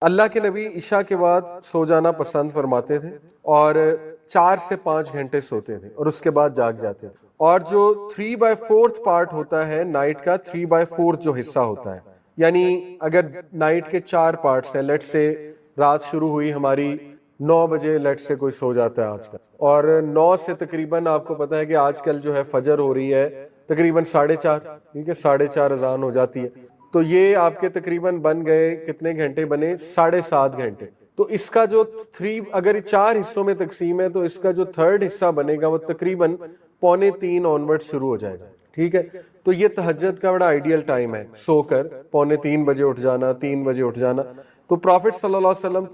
اللہ کے نبی عشاء کے بعد سو جانا پسند فرماتے تھے اور 4 سے 5 گھنٹے سوتے تھے اور اس کے بعد جاگ جاتے تھے. اور جو 3/4 پارٹ ہوتا ہے نائٹ کا، 3/4 جو حصہ ہوتا ہے، یعنی اگر نائٹ کے 4 پارٹس ہیں، لیٹ سے رات شروع ہوئی ہماری 9 بجے، لیٹ سے کوئی سو جاتا ہے آج کل، اور 9 سے تقریباً آپ کو پتا ہے کہ آج کل جو ہے فجر ہو رہی ہے تقریباً 4:30، ٹھیک ہے، 4:30 اذان ہو جاتی ہے، تو یہ آپ کے تقریباً بن گئے کتنے گھنٹے بنے؟ 7.5 گھنٹے. تو اس کا جو 3 اگر 4 حصوں میں تقسیم ہے تو اس کا جو 3rd حصہ بنے گا وہ تقریباً 2:45 آنورڈ شروع ہو جائے گا، ٹھیک ہے. تو یہ تہجد کا بڑا آئیڈیل ٹائم ہے، سو کر 2:45 بجے اٹھ جانا، 3 بجے اٹھ جانا. تو پرافٹ صلی اللہ علیہ وسلم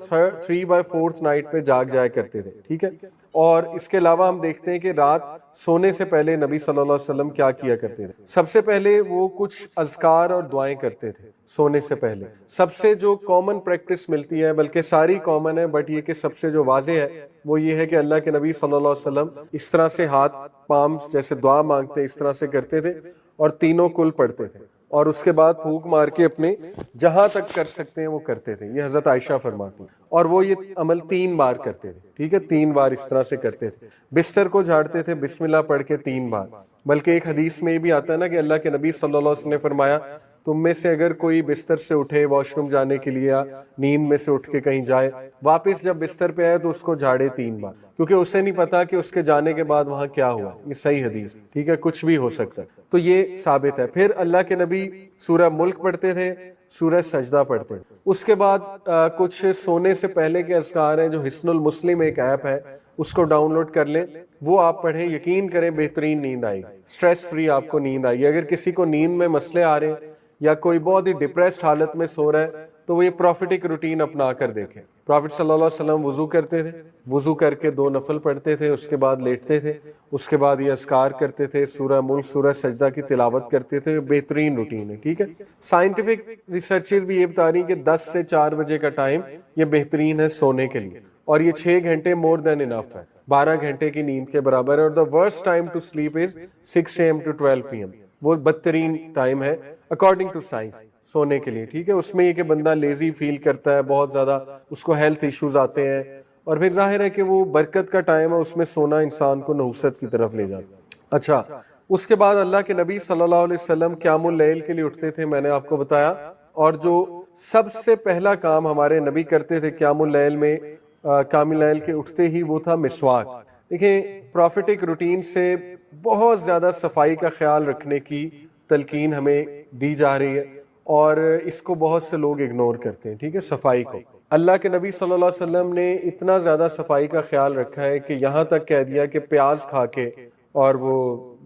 3/4 نائٹ پہ جاگ جایا کرتے تھے، ٹھیک ہے. اور اس کے علاوہ ہم دیکھتے ہیں کہ رات سونے سے پہلے نبی صلی اللہ علیہ وسلم کیا کیا کرتے تھے. سب سے پہلے وہ کچھ اذکار اور دعائیں کرتے تھے سونے سے پہلے. سب سے جو کامن پریکٹس ملتی ہے، بلکہ ساری کامن ہے، بٹ یہ کہ سب سے جو واضح ہے وہ یہ ہے کہ اللہ کے نبی صلی اللہ علیہ وسلم اس طرح سے ہاتھ پام جیسے دعا مانگتے اس طرح سے کرتے تھے اور تینوں کل پڑھتے تھے، اور اس کے بعد پھونک مار کے اپنے جہاں تک کر سکتے ہیں وہ کرتے تھے. یہ حضرت عائشہ فرماتی ہیں. اور وہ یہ عمل 3 بار کرتے تھے، ٹھیک ہے، 3 بار اس طرح سے کرتے تھے. بستر کو جھاڑتے تھے بسم اللہ پڑھ کے 3 بار. بلکہ ایک حدیث میں یہ بھی آتا ہے نا کہ اللہ کے نبی صلی اللہ علیہ وسلم نے فرمایا تم میں سے اگر کوئی بستر سے اٹھے واش روم جانے کے لیے یا نیند میں سے اٹھ کے کہیں جائے، واپس جب بستر پہ آئے تو اس کو جھاڑے 3 بار، کیونکہ اسے نہیں پتا کہ اس کے جانے کے بعد وہاں کیا ہوا. یہ صحیح حدیث، ٹھیک ہے، کچھ بھی ہو سکتا ہے. تو یہ ثابت ہے. پھر اللہ کے نبی سورہ ملک پڑھتے تھے، سورہ سجدہ پڑھتے تھے. اس کے بعد کچھ سونے سے پہلے کے اذکار ہیں، جو حصن المسلم ایک ایپ ہے، اس کو ڈاؤن لوڈ کر لیں، وہ آپ پڑھیں، یقین کریں بہترین نیند آئے گی، سٹریس فری آپ کو نیند آئے گی. اگر کسی کو نیند میں مسئلے آ رہے ہیں یا کوئی بہت ہی ڈپریسڈ حالت میں سو رہا ہے تو وہ یہ پروفیٹک روٹین اپنا کر دیکھیں. پرافٹ صلی اللہ علیہ وسلم وضو کرتے تھے، وضو کر کے 2 نفل پڑھتے تھے، اس کے بعد لیٹتے تھے، اس کے بعد یہ اذکار کرتے تھے، سورہ ملک سورہ سجدہ کی تلاوت کرتے تھے. بہترین روٹین ہے، ٹھیک ہے. سائنٹیفک ریسرچز بھی یہ بتا رہی ہیں کہ 10 سے 4 بجے کا ٹائم یہ بہترین ہے سونے کے لیے، اور یہ 6 گھنٹے مور دین انف ہے، 12 گھنٹے کی نیند کے برابر ہے. اور the worst time to sleep is 6 AM to 12 PM. وہ بدترین ٹائم ہے اکارڈنگ ٹو سائنس سونے کے لیے، ٹھیک ہے. اس میں یہ کہ بندہ لیزی فیل کرتا ہے، بہت زیادہ اس کو ہیلتھ ایشوز آتے ہیں، اور پھر ظاہر ہے کہ وہ برکت کا ٹائم ہے، اس میں سونا انسان کو نحوست کی طرف لے جاتا ہے. اچھا، اس کے بعد اللہ کے نبی صلی اللہ علیہ وسلم قیام اللیل کے لیے اٹھتے تھے، میں نے آپ کو بتایا. اور جو سب سے پہلا کام ہمارے نبی کرتے تھے قیام اللیل میں، قیام اللیل کے اٹھتے ہی، وہ تھا مسواک. دیکھیں پروفیٹک روٹین سے بہت زیادہ صفائی کا خیال رکھنے کی تلقین ہمیں دی جا رہی ہے، اور اس کو بہت سے لوگ اگنور کرتے ہیں، ٹھیک ہے، صفائی کو. اللہ کے نبی صلی اللہ علیہ وسلم نے اتنا زیادہ صفائی کا خیال رکھا ہے کہ یہاں تک کہہ دیا کہ پیاز کھا کے اور وہ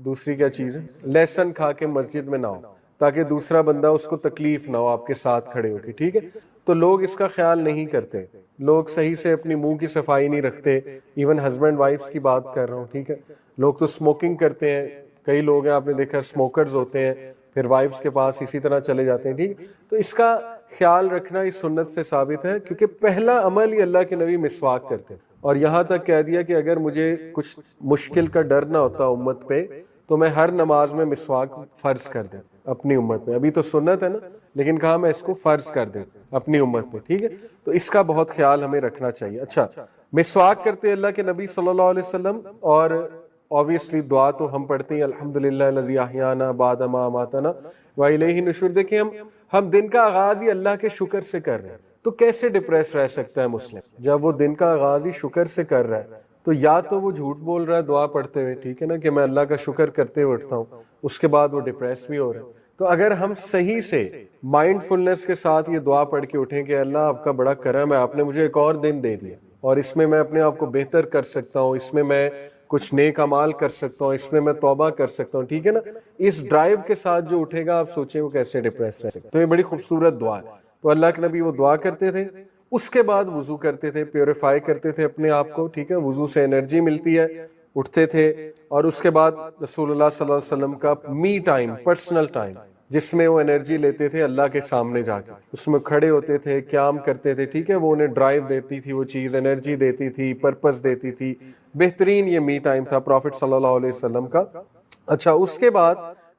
دوسری کیا چیز ہے، لہسن کھا کے مسجد میں نہ ہو، تاکہ دوسرا بندہ اس کو تکلیف نہ ہو آپ کے ساتھ کھڑے ہو کے، ٹھیک ہے. تو لوگ اس کا خیال نہیں کرتے، لوگ صحیح سے اپنی منہ کی صفائی نہیں رکھتے. ایون ہسبینڈ وائفز کی بات کر رہا ہوں، ٹھیک ہے. لوگ تو اسموکنگ کرتے ہیں، کئی لوگ ہیں آپ نے دیکھا اسموکرز ہوتے ہیں، پھر وائفز کے پاس اسی طرح چلے جاتے ہیں، ٹھیک. تو اس کا خیال رکھنا اس سنت سے ثابت ہے، کیونکہ پہلا عمل ہی اللہ کے نبی مسواک کرتے ہیں. اور یہاں تک کہہ دیا کہ اگر مجھے کچھ مشکل کا ڈر نہ ہوتا امت پہ تو میں ہر نماز میں مسواک فرض کر دیں اپنی امت میں. ابھی تو سنت ہے نا، لیکن کہا میں اس کو فرض کر دیں اپنی امت میں، ٹھیک ہے. تو اس کا بہت خیال ہمیں رکھنا چاہیے. اچھا، مسواک کرتے اللہ کے نبی صلی اللہ علیہ وسلم. اور obviously دعا تو ہم پڑھتے ہیں، الحمدللہ الذی احیانا بعد ما اماتنا والیہ النشور. دیکھیں ہم دن کا آغاز ہی اللہ کے شکر سے کر رہے ہیں، تو کیسے ڈپریس رہ سکتا ہے مسلم جب وہ دن کا آغاز ہی شکر سے کر رہا ہے؟ تو یا تو وہ جھوٹ بول رہا ہے دعا پڑھتے ہوئے، ٹھیک ہے نا، کہ میں اللہ کا شکر کرتے ہوئے اٹھتا ہوں، اس کے بعد وہ ڈپریس بھی ہو رہا ہے. تو اگر ہم صحیح سے مائنڈ فلنس کے ساتھ یہ دعا پڑھ کے اٹھیں کہ اللہ آپ کا بڑا کرم ہے، آپ نے مجھے ایک اور دن دے دیا، اور اس میں میں اپنے آپ کو بہتر کر سکتا ہوں، اس میں میں کچھ نیک اعمال کر سکتا ہوں، اس میں میں توبہ کر سکتا ہوں، ٹھیک ہے نا. اس ڈرائیو کے ساتھ جو اٹھے گا آپ سوچیں وہ کیسے ڈپریس رہ سکتا ہے. تو یہ بڑی خوبصورت دعا ہے. تو اللہ کے نبی وہ دعا کرتے تھے، اس کے بعد وضو کرتے تھے، پیوریفائی کرتے تھے اپنے آپ کو، ٹھیک ہے. وضو سے انرجی ملتی ہے، اٹھتے تھے. اور اس کے بعد رسول اللہ صلی اللہ علیہ وسلم کا می ٹائم، پرسنل ٹائم، جس میں وہ انرجی لیتے تھے اللہ کے سامنے جا کے، اس میں کھڑے ہوتے تھے، قیام کرتے تھے، ٹھیک ہے. وہ انہیں ڈرائیو دیتی تھی، وہ چیز انرجی دیتی تھی، پرپس دیتی تھی. بہترین یہ می ٹائم تھا پروفٹ صلی اللہ علیہ وسلم کا. اچھا، اس کے بعد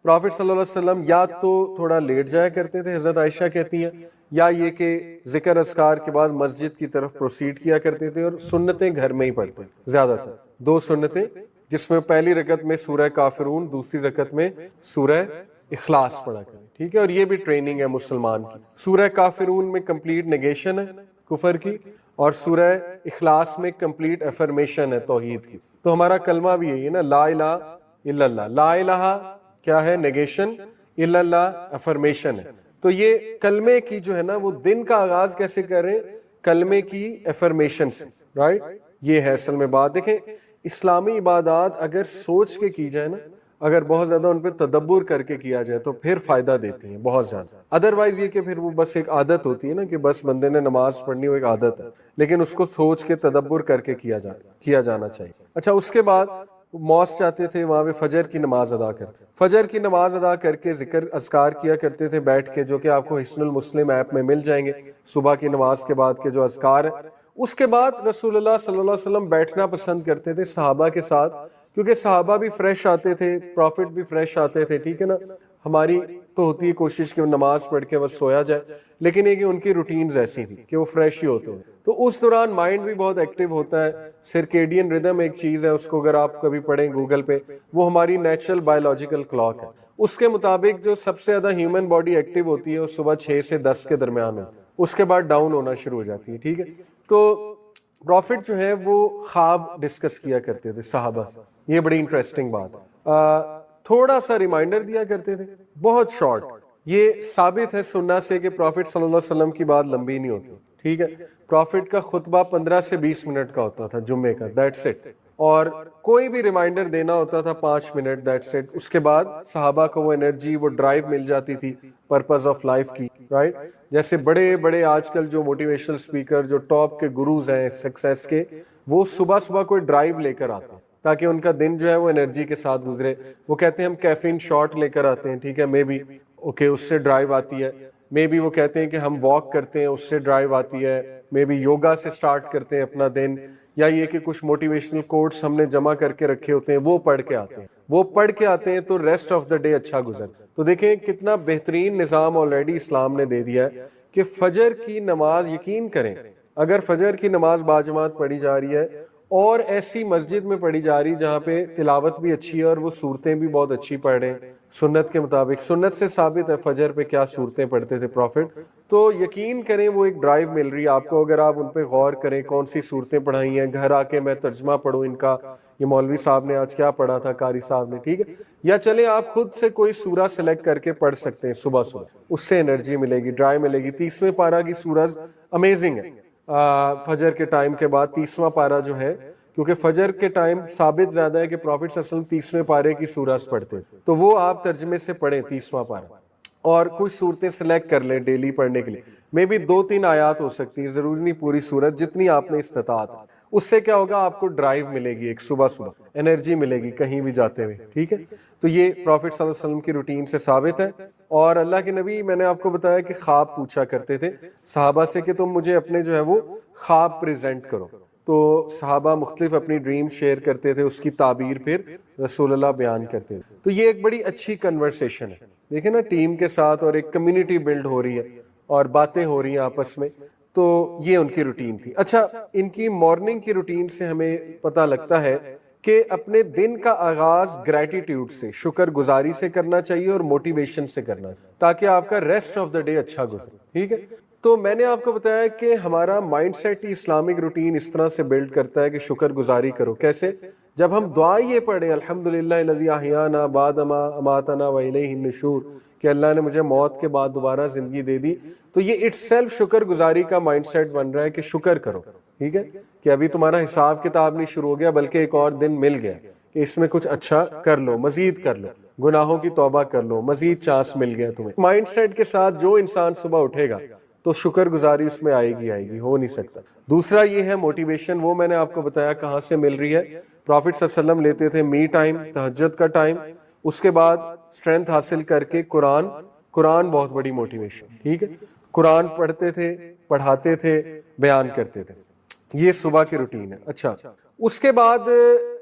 پرافٹ صلی اللہ علیہ وسلم یا تو تھوڑا لیٹ جایا کرتے تھے، حضرت عائشہ کہتی ہیں، یا یہ کہ ذکر اذکار کے بعد مسجد کی طرف پروسیڈ کیا کرتے تھے اور سنتیں گھر میں ہی پڑھتے زیادہ تر، 2 سنتیں، جس میں پہلی رکعت میں سورہ کافرون، دوسری رکعت میں سورہ اخلاص پڑھا کریں، ٹھیک ہے، اور یہ بھی ٹریننگ ہے مسلمان کی۔ سورہ کافرون میں کمپلیٹ نیگیشن ہے کفر کی، اور سورہ اخلاص میں کمپلیٹ افرمیشن ہے توحید کی۔ تو ہمارا کلمہ بھی یہی ہے نا، لا الہ الا اللہ، لا الہ کیا ہے؟ نیگیشن، الا اللہ افرمیشن ہے۔ تو یہ کلمے کی جو ہے نا وہ دن کا آغاز کیسے کریں؟ کلمے کی افرمیشن سے، رائٹ؟ یہ ہے اصل میں بات۔ دیکھیں اسلامی عبادات اگر سوچ کے کی جائے نا، اگر بہت زیادہ ان پہ تدبر کر کے کیا جائے تو پھر فائدہ دیتے ہیں بہت زیادہ۔ ادروائز یہ کہ پھر وہ بس ایک عادت ہوتی ہے نا کہ بس بندے نے نماز پڑھنی، وہ ایک عادت ہے، لیکن اس کو سوچ کے تدبر کر کے کیا جانا چاہیے۔ اچھا، اس کے بعد موس چاہتے تھے وہاں پہ فجر کی نماز ادا کرتے، فجر کی نماز ادا کر کے ذکر اذکار کیا کرتے تھے بیٹھ کے، جو کہ آپ کو حصن المسلم ایپ میں مل جائیں گے، صبح کی نماز کے بعد کے جو اذکار ہیں۔ اس کے بعد رسول اللہ صلی اللہ علیہ وسلم بیٹھنا پسند کرتے تھے صحابہ کے ساتھ، کیونکہ صحابہ بھی فریش آتے تھے، پروفٹ بھی فریش آتے تھے، ٹھیک ہے نا۔ ہماری تو ہوتی ہے کوشش کہ وہ نماز پڑھ کے بس سویا جائے، لیکن یہ کہ ان کی روٹینز ایسی تھی کہ وہ فریش ہی ہوتے ہیں، تو اس دوران مائنڈ بھی بہت ایکٹیو ہوتا ہے۔ سرکیڈین ردم ایک چیز ہے، اس کو اگر آپ کبھی پڑھیں گوگل پہ، وہ ہماری نیچرل بایولوجیکل کلاک ہے، اس کے مطابق جو سب سے زیادہ ہیومن باڈی ایکٹیو ہوتی ہے وہ صبح 6 سے 10 کے درمیان ہے، اس کے بعد ڈاؤن ہونا شروع ہو جاتی ہے، ٹھیک ہے۔ تو پروفٹ جو ہے وہ خواب ڈسکس کیا کرتے تھے صحابہ سے، یہ بڑی انٹرسٹنگ بات ہے۔ تھوڑا سا ریمائنڈر دیا کرتے تھے، بہت شارٹ۔ یہ ثابت ہے سنت سے کہ پروفٹ صلی اللہ علیہ وسلم کی بات لمبی نہیں ہوتی، ٹھیک ہے۔ پروفٹ کا خطبہ 15 سے 20 منٹ کا ہوتا تھا جمعے کا، دیٹس اٹ، اور کوئی بھی ریمائنڈر دینا ہوتا تھا 5 منٹ، دیٹس اٹ۔ اس کے بعد صحابہ کو وہ انرجی، وہ ڈرائیو مل جاتی تھی پرپز آف لائف کی، رائٹ؟ جیسے بڑے بڑے آج کل جو موٹیویشنل اسپیکر، جو ٹاپ کے گروز ہیں سکسیس کے، وہ صبح صبح کوئی ڈرائیو لے کر آتے ہیں تاکہ ان کا دن جو ہے وہ انرجی کے ساتھ گزرے۔ وہ کہتے ہیں ہم کیفین شاٹ لے کر آتے ہیں، ٹھیک ہے، مے بی اوکے، اس سے ڈرائیو آتی ہے۔ مے بی وہ کہتے ہیں کہ ہم واک کرتے ہیں، اس سے ڈرائیو آتی ہے۔ مے بی یوگا سے سٹارٹ کرتے ہیں اپنا دن، یا یہ کہ کچھ موٹیویشنل کوٹس ہم نے جمع کر کے رکھے ہوتے ہیں، وہ پڑھ کے آتے ہیں، وہ پڑھ کے آتے ہیں تو ریسٹ آف دا ڈے اچھا گزر۔ تو دیکھیں کتنا بہترین نظام آلریڈی اسلام نے دے دیا ہے کہ فجر کی نماز، یقین کریں اگر فجر کی نماز باجماعت پڑھی جا رہی ہے اور ایسی مسجد میں پڑھی جا رہی جہاں پہ تلاوت بھی اچھی ہے اور وہ صورتیں بھی بہت اچھی پڑھ رہے ہیں سنت کے مطابق، سنت سے ثابت ہے فجر پہ کیا صورتیں پڑھتے تھے پروفٹ، تو یقین کریں وہ ایک ڈرائیو مل رہی ہے آپ کو۔ اگر آپ ان پہ غور کریں کون سی صورتیں پڑھائی ہیں، گھر آ کے میں ترجمہ پڑھوں ان کا، یہ مولوی صاحب نے آج کیا پڑھا تھا، قاری صاحب نے، ٹھیک ہے، یا چلیں آپ خود سے کوئی سورہ سلیکٹ کر کے پڑھ سکتے ہیں صبح صبح، اس سے انرجی ملے گی، ڈرائیو ملے گی۔ 30ویں پارہ کی سورج امیزنگ ہے فجر کے ٹائم کے بعد 30واں پارہ جو ہے، کیونکہ فجر کے ٹائم ثابت زیادہ ہے کہ پروفٹ صلی اللہ علیہ وسلم 30ویں پارے کی سورج پڑھتے، تو وہ آپ ترجمے سے پڑھیں 30واں پارہ، اور کچھ صورتیں سلیکٹ کر لیں ڈیلی پڑھنے کے لیے، میں بھی 2-3 آیات ہو سکتی ہیں، ضروری نہیں پوری سورت، جتنی آپ نے استطاعت۔ اس سے کیا ہوگا، آپ کو ڈرائیو ملے گی، ایک صبح صبح انرجی ملے گی کہیں بھی جاتے ہوئے، ٹھیک ہے۔ تو یہ پروفٹ صلی اللہ علیہ وسلم کی روٹین سے ثابت ہے۔ اور اللہ کے نبی، میں نے آپ کو بتایا کہ خواب پوچھا کرتے تھے صحابہ سے کہ تم مجھے اپنے جو ہے وہ خواب پریزنٹ کرو، تو صحابہ مختلف اپنی ڈریم شیئر کرتے تھے، اس کی تعبیر پھر رسول اللہ بیان کرتے تھے۔ تو یہ ایک بڑی اچھی کنورسیشن ہے، دیکھیں نا، ٹیم کے ساتھ، اور ایک کمیونٹی بلڈ ہو رہی ہے اور باتیں ہو رہی ہیں آپس میں، تو یہ ان کی روٹین تھی۔ اچھا، ان کی مارننگ کی روٹین سے ہمیں پتہ لگتا ہے کہ اپنے دن کا آغاز گریٹیٹیوڈ سے، شکر گزاری سے کرنا چاہیے اور موٹیویشن سے کرنا چاہیے، تاکہ آپ کا ریسٹ آف دا ڈے اچھا گزرے، ٹھیک ہے۔ تو میں نے آپ کو بتایا کہ ہمارا مائنڈ سیٹ ہی اسلامک روٹین اس طرح سے بلڈ کرتا ہے کہ شکر گزاری کرو۔ کیسے؟ جب ہم دعا یہ پڑھیں الحمدللہ الذی احیانا بعد ما اماتنا والیہ النشور، کہ اللہ نے مجھے موت کے بعد دوبارہ زندگی دے دی، تو یہ اٹ سیلف شکر گزاری کا مائنڈ سیٹ بن رہا ہے کہ شکر کرو، ٹھیک ہے، کہ ابھی تمہارا حساب کتاب نہیں شروع ہو گیا بلکہ ایک اور دن مل گیا کہ اس میں کچھ اچھا کر لو، مزید کر لو، گناہوں کی توبہ کر لو، مزید چانس مل گیا تمہیں۔ مائنڈ سیٹ کے ساتھ جو انسان صبح اٹھے گا تو شکر گزاری اس میں آئے گی، ہو نہیں سکتا۔ دوسرا یہ ہے موٹیویشن، وہ میں نے آپ کو بتایا کہاں سے مل رہی ہے۔ پروفٹ صلی اللہ علیہ وسلم لیتے تھے می ٹائم، تہجد کا ٹائم، اس کے بعد اسٹرینتھ حاصل کر کے قرآن بہت بڑی موٹیویشن، ٹھیک ہے، قرآن پڑھتے تھے، پڑھاتے تھے، بیان کرتے تھے، یہ صبح کی روٹین ہے۔ اچھا، اس کے بعد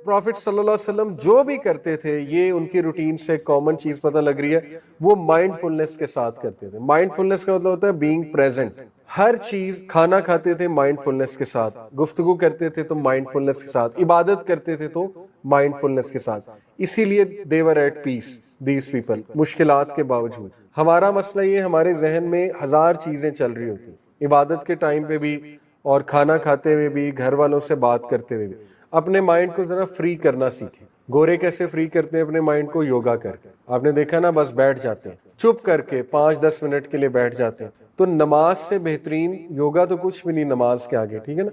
پروفٹ صلی اللہ علیہ وسلم جو بھی کرتے تھے, یہ ان کی روٹین سے کامن چیز پتہ لگ رہی ہے, وہ مائنڈ فلنس کے ساتھ کرتے تھے. مائنڈ فلنس کا مطلب ہوتا ہے بینگ پریزنٹ. ہر چیز, کھانا کھاتے تھے مائنڈ فلنس کے ساتھ, گفتگو کرتے تھے تو مائنڈ فلنس کے ساتھ, عبادت کرتے تھے تو مائنڈ فلنس کے ساتھ. اسی لیے they were at peace, these people, مشکلات کے باوجود. ہمارا مسئلہ یہ, ہمارے ذہن میں ہزار چیزیں چل رہی ہوتی, عبادت کے ٹائم پہ بھی اور کھانا کھاتے ہوئے بھی, گھر والوں سے بات کرتے ہوئے بھی. اپنے مائنڈ کو ذرا فری کرنا سیکھیں. گورے کیسے فری کرتے ہیں اپنے مائنڈ کو؟ یوگا کر کے. آپ نے دیکھا نا, بس بیٹھ جاتے ہیں چپ کر کے 5-10 منٹ کے لیے بیٹھ جاتے ہیں. تو نماز سے بہترین یوگا تو کچھ بھی نہیں نماز کے آگے, ٹھیک ہے نا.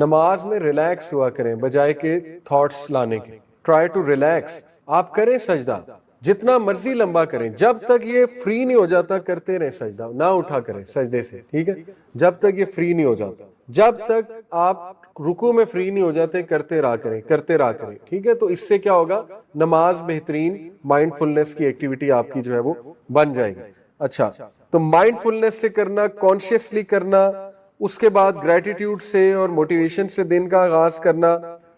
نماز میں ریلیکس ہوا کریں بجائے کہ تھاٹس لانے کے. Try to relax. آپ کریں سجدہ, جتنا مرضی لمبا کریں, جب تک یہ فری نہیں ہو جاتا کرتے رہیں سجدہ, نہ اٹھا کریں سجدے سے, ٹھیک ہے. جب تک یہ فری نہیں ہو جاتا, جب تک آپ رکوع میں فری نہیں ہو جاتے کرتے رہا کریں, ٹھیک ہے. تو اس سے کیا ہوگا, نماز بہترین مائنڈ فلنس کی ایکٹیویٹی آپ کی جو ہے وہ بن جائے گی. اچھا, تو مائنڈ فلنس سے کرنا, کانشیسلی کرنا, اس کے بعد گریٹیٹیوڈ سے اور موٹیویشن سے دن کا آغاز کرنا,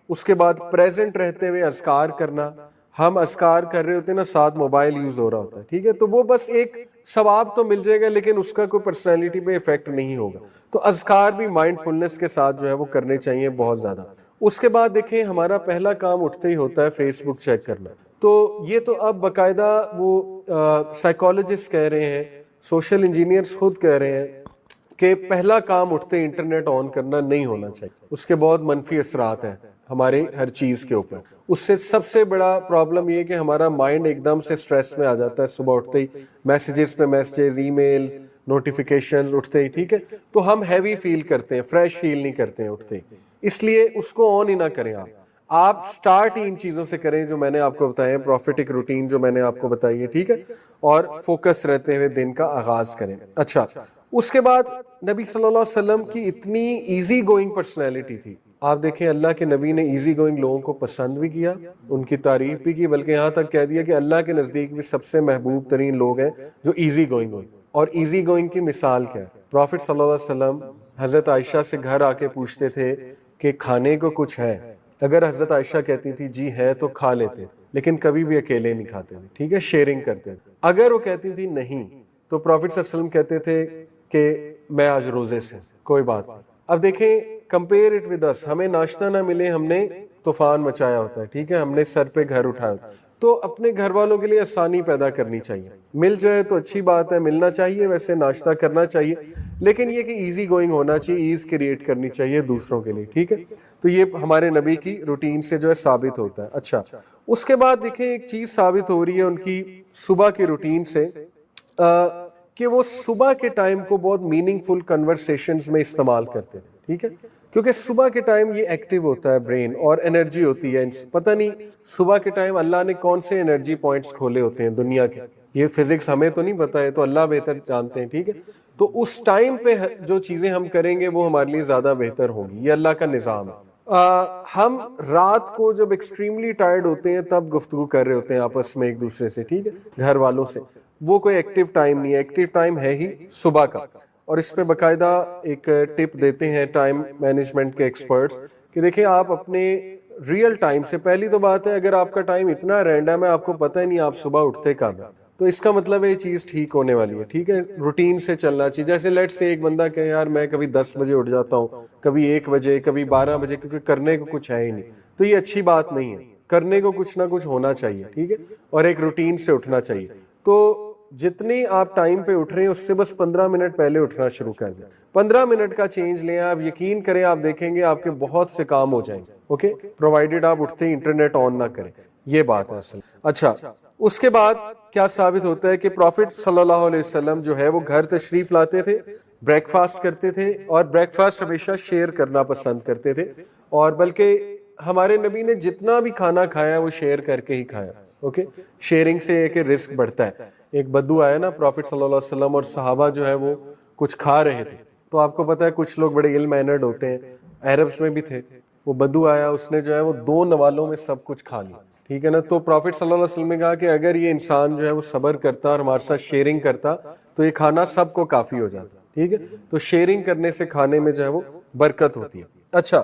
اس کے بعد پریزنٹ رہتے ہوئے اذکار کرنا. ہم اذکار کر رہے ہوتے ہیں نا, ساتھ موبائل یوز ہو رہا ہوتا ہے, ٹھیک ہے. تو وہ بس ایک ثواب تو مل جائے گا لیکن اس کا کوئی پرسنالٹی پہ ایفیکٹ نہیں ہوگا. تو اذکار بھی مائنڈ فلنس کے ساتھ جو ہے وہ کرنے چاہیے بہت زیادہ. اس کے بعد دیکھیں, ہمارا پہلا کام اٹھتے ہی ہوتا ہے فیس بک چیک کرنا. تو یہ تو اب باقاعدہ وہ سائیکالوجسٹ کہہ رہے ہیں, سوشل انجینئرز خود کہہ رہے ہیں کہ پہلا کام اٹھتے انٹرنیٹ آن کرنا نہیں ہونا چاہیے. اس کے بہت منفی اثرات ہیں ہمارے ہر چیز کے اوپر. اس سے سب سے بڑا پرابلم یہ کہ ہمارا مائنڈ ایک دم سے سٹریس میں آ جاتا ہے صبح اٹھتے ہی, میسیجز پہ میسیجز, ای میلز, نوٹیفیکیشن اٹھتے ہی, ٹھیک ہے. تو ہم ہیوی فیل کرتے ہیں, فریش فیل نہیں کرتے ہیں اٹھتے ہی. اس لیے اس کو آن ہی نہ کریں. آپ سٹارٹ ہی ان چیزوں سے کریں جو میں نے آپ کو بتایا, پروفیٹک روٹین جو میں نے آپ کو بتائی ہے, ٹھیک ہے. اور فوکس رہتے ہوئے دن کا آغاز کریں. اچھا, اس کے بعد نبی صلی اللہ علیہ وسلم کی اتنی ایزی گوئنگ پرسنالٹی تھی. آپ دیکھیں, اللہ کے نبی نے ایزی گوئنگ لوگوں کو پسند بھی کیا, ان کی تعریف بھی کی, بلکہ یہاں تک کہہ دیا کہ اللہ کے نزدیک بھی سب سے محبوب ترین لوگ ہیں جو ایزی گوئنگ ہوئی. اور ایزی گوئنگ کی مثال کیا ہے؟ پروفٹ صلی اللہ علیہ وسلم حضرت عائشہ سے گھر آ کے پوچھتے تھے کہ کھانے کو کچھ ہے. اگر حضرت عائشہ کہتی تھی جی ہے تو کھا لیتے, لیکن کبھی بھی اکیلے نہیں کھاتے تھے, ٹھیک ہے, شیئرنگ کرتے تھے. اگر وہ کہتی تھی نہیں, تو پروفٹ صلی اللہ علیہ وسلم کہتے تھے کہ میں آج روزے سے, کوئی بات نہیں. اب دیکھیں, کمپیئر اٹ ود اس, ہمیں ناشتہ نہ ملے, ہم نے طوفان مچایا ہوتا ہے, ٹھیک ہے, ہم نے سر پہ گھر اٹھایا ہوتا ہے. تو اپنے گھر والوں کے لیے آسانی پیدا کرنی چاہیے. مل جائے تو اچھی بات ہے, ملنا چاہیے, ویسے ناشتہ کرنا چاہیے, لیکن یہ کہ ایزی گوئنگ ہونا چاہیے, ایز کریٹ کرنی چاہیے دوسروں کے لیے, ٹھیک ہے. تو یہ ہمارے نبی کی روٹین سے جو ہے ثابت ہوتا ہے. اچھا, اس کے بعد دیکھیں ایک چیز ثابت ہو رہی ہے ان کی صبح کی روٹین سے, کہ وہ صبح کے ٹائم کو بہت میننگ فل کنورسیشنز میں استعمال کرتے ہیں, ٹھیک ہے. کیونکہ صبح کے ٹائم یہ ایکٹیو ہوتا ہے برین, اور انرجی ہوتی ہے. پتہ نہیں صبح کے ٹائم اللہ نے کون سے انرجی پوائنٹس کھولے ہوتے ہیں دنیا کے, یہ فزکس ہمیں تو نہیں پتا ہے, تو اللہ بہتر جانتے ہیں, ٹھیک ہے. تو اس ٹائم پہ جو چیزیں ہم کریں گے وہ ہمارے لیے زیادہ بہتر ہوگی, یہ اللہ کا نظام ہے. ہم رات کو جب ایکسٹریملی ٹائرڈ ہوتے ہیں تب گفتگو کر رہے ہوتے ہیں آپس میں ایک دوسرے سے, ٹھیک ہے, گھر والوں سے. وہ کوئی ایکٹیو ٹائم نہیں ہے, ایکٹیو ٹائم ہے ہی صبح کا. اور اس پہ باقاعدہ ایک ٹپ دیتے ہیں ٹائم مینجمنٹ کے ایکسپرٹس کہ دیکھیں آپ اپنے ریئل ٹائم سے, پہلی تو بات ہے اگر آپ کا ٹائم اتنا رینڈم ہے آپ کو پتہ ہی نہیں آپ صبح اٹھتے کب ہیں, تو اس کا مطلب ہے یہ چیز ٹھیک ہونے والی ہے, ٹھیک ہے. روٹین سے چلنا چاہیے. جیسے لیٹ سے ایک بندہ کہ یار میں کبھی 10 بجے اٹھ جاتا ہوں, کبھی 1 بجے, کبھی 12 بجے, کیونکہ کرنے کو کچھ ہے ہی نہیں, تو یہ اچھی بات نہیں ہے. کرنے کو کچھ نہ کچھ ہونا چاہیے, ٹھیک ہے, اور ایک روٹین سے اٹھنا چاہیے. تو جتنی آپ ٹائم پہ اٹھ رہے ہیں اس سے بس 15 منٹ پہلے اٹھنا شروع کر دیں. 15 منٹ کا چینج لیں آپ, یقین کریں آپ دیکھیں گے آپ کے بہت سے کام ہو جائیں گے, اوکے, پرووائڈیڈ آپ اٹھتے ہی انٹرنیٹ آن نہ کریں, یہ بات ہے اصل. اچھا, اس کے بعد کیا ثابت ہوتا ہے کہ پروفٹ صلی اللہ علیہ وسلم جو ہے وہ گھر تشریف لاتے تھے, بریک فاسٹ کرتے تھے, اور بریک فاسٹ ہمیشہ شیئر کرنا پسند کرتے تھے. اور بلکہ ہمارے نبی نے جتنا بھی کھانا کھایا وہ شیئر کر کے ہی کھایا, اوکے. شیئرنگ سے ایک رزق بڑھتا ہے. ایک بدو آیا نا پروفٹ صلی اللہ علیہ وسلم, اور صحابہ جو ہے وہ کچھ کھا رہے تھے. تو آپ کو پتا ہے کچھ لوگ بڑے علم مینرڈ ہوتے ہیں, عربس میں بھی تھے. وہ بدو آیا, اس نے جو ہے وہ 2 نوالوں میں سب کچھ کھا لیا, ٹھیک ہے نا. تو پروفٹ صلی اللہ علیہ وسلم نے کہا کہ اگر یہ انسان جو ہے وہ صبر کرتا اور ہمارے ساتھ شیئرنگ کرتا تو یہ کھانا سب کو کافی ہو جاتا, ٹھیک ہے. تو شیئرنگ کرنے سے کھانے میں جو ہے وہ برکت ہوتی ہے. اچھا,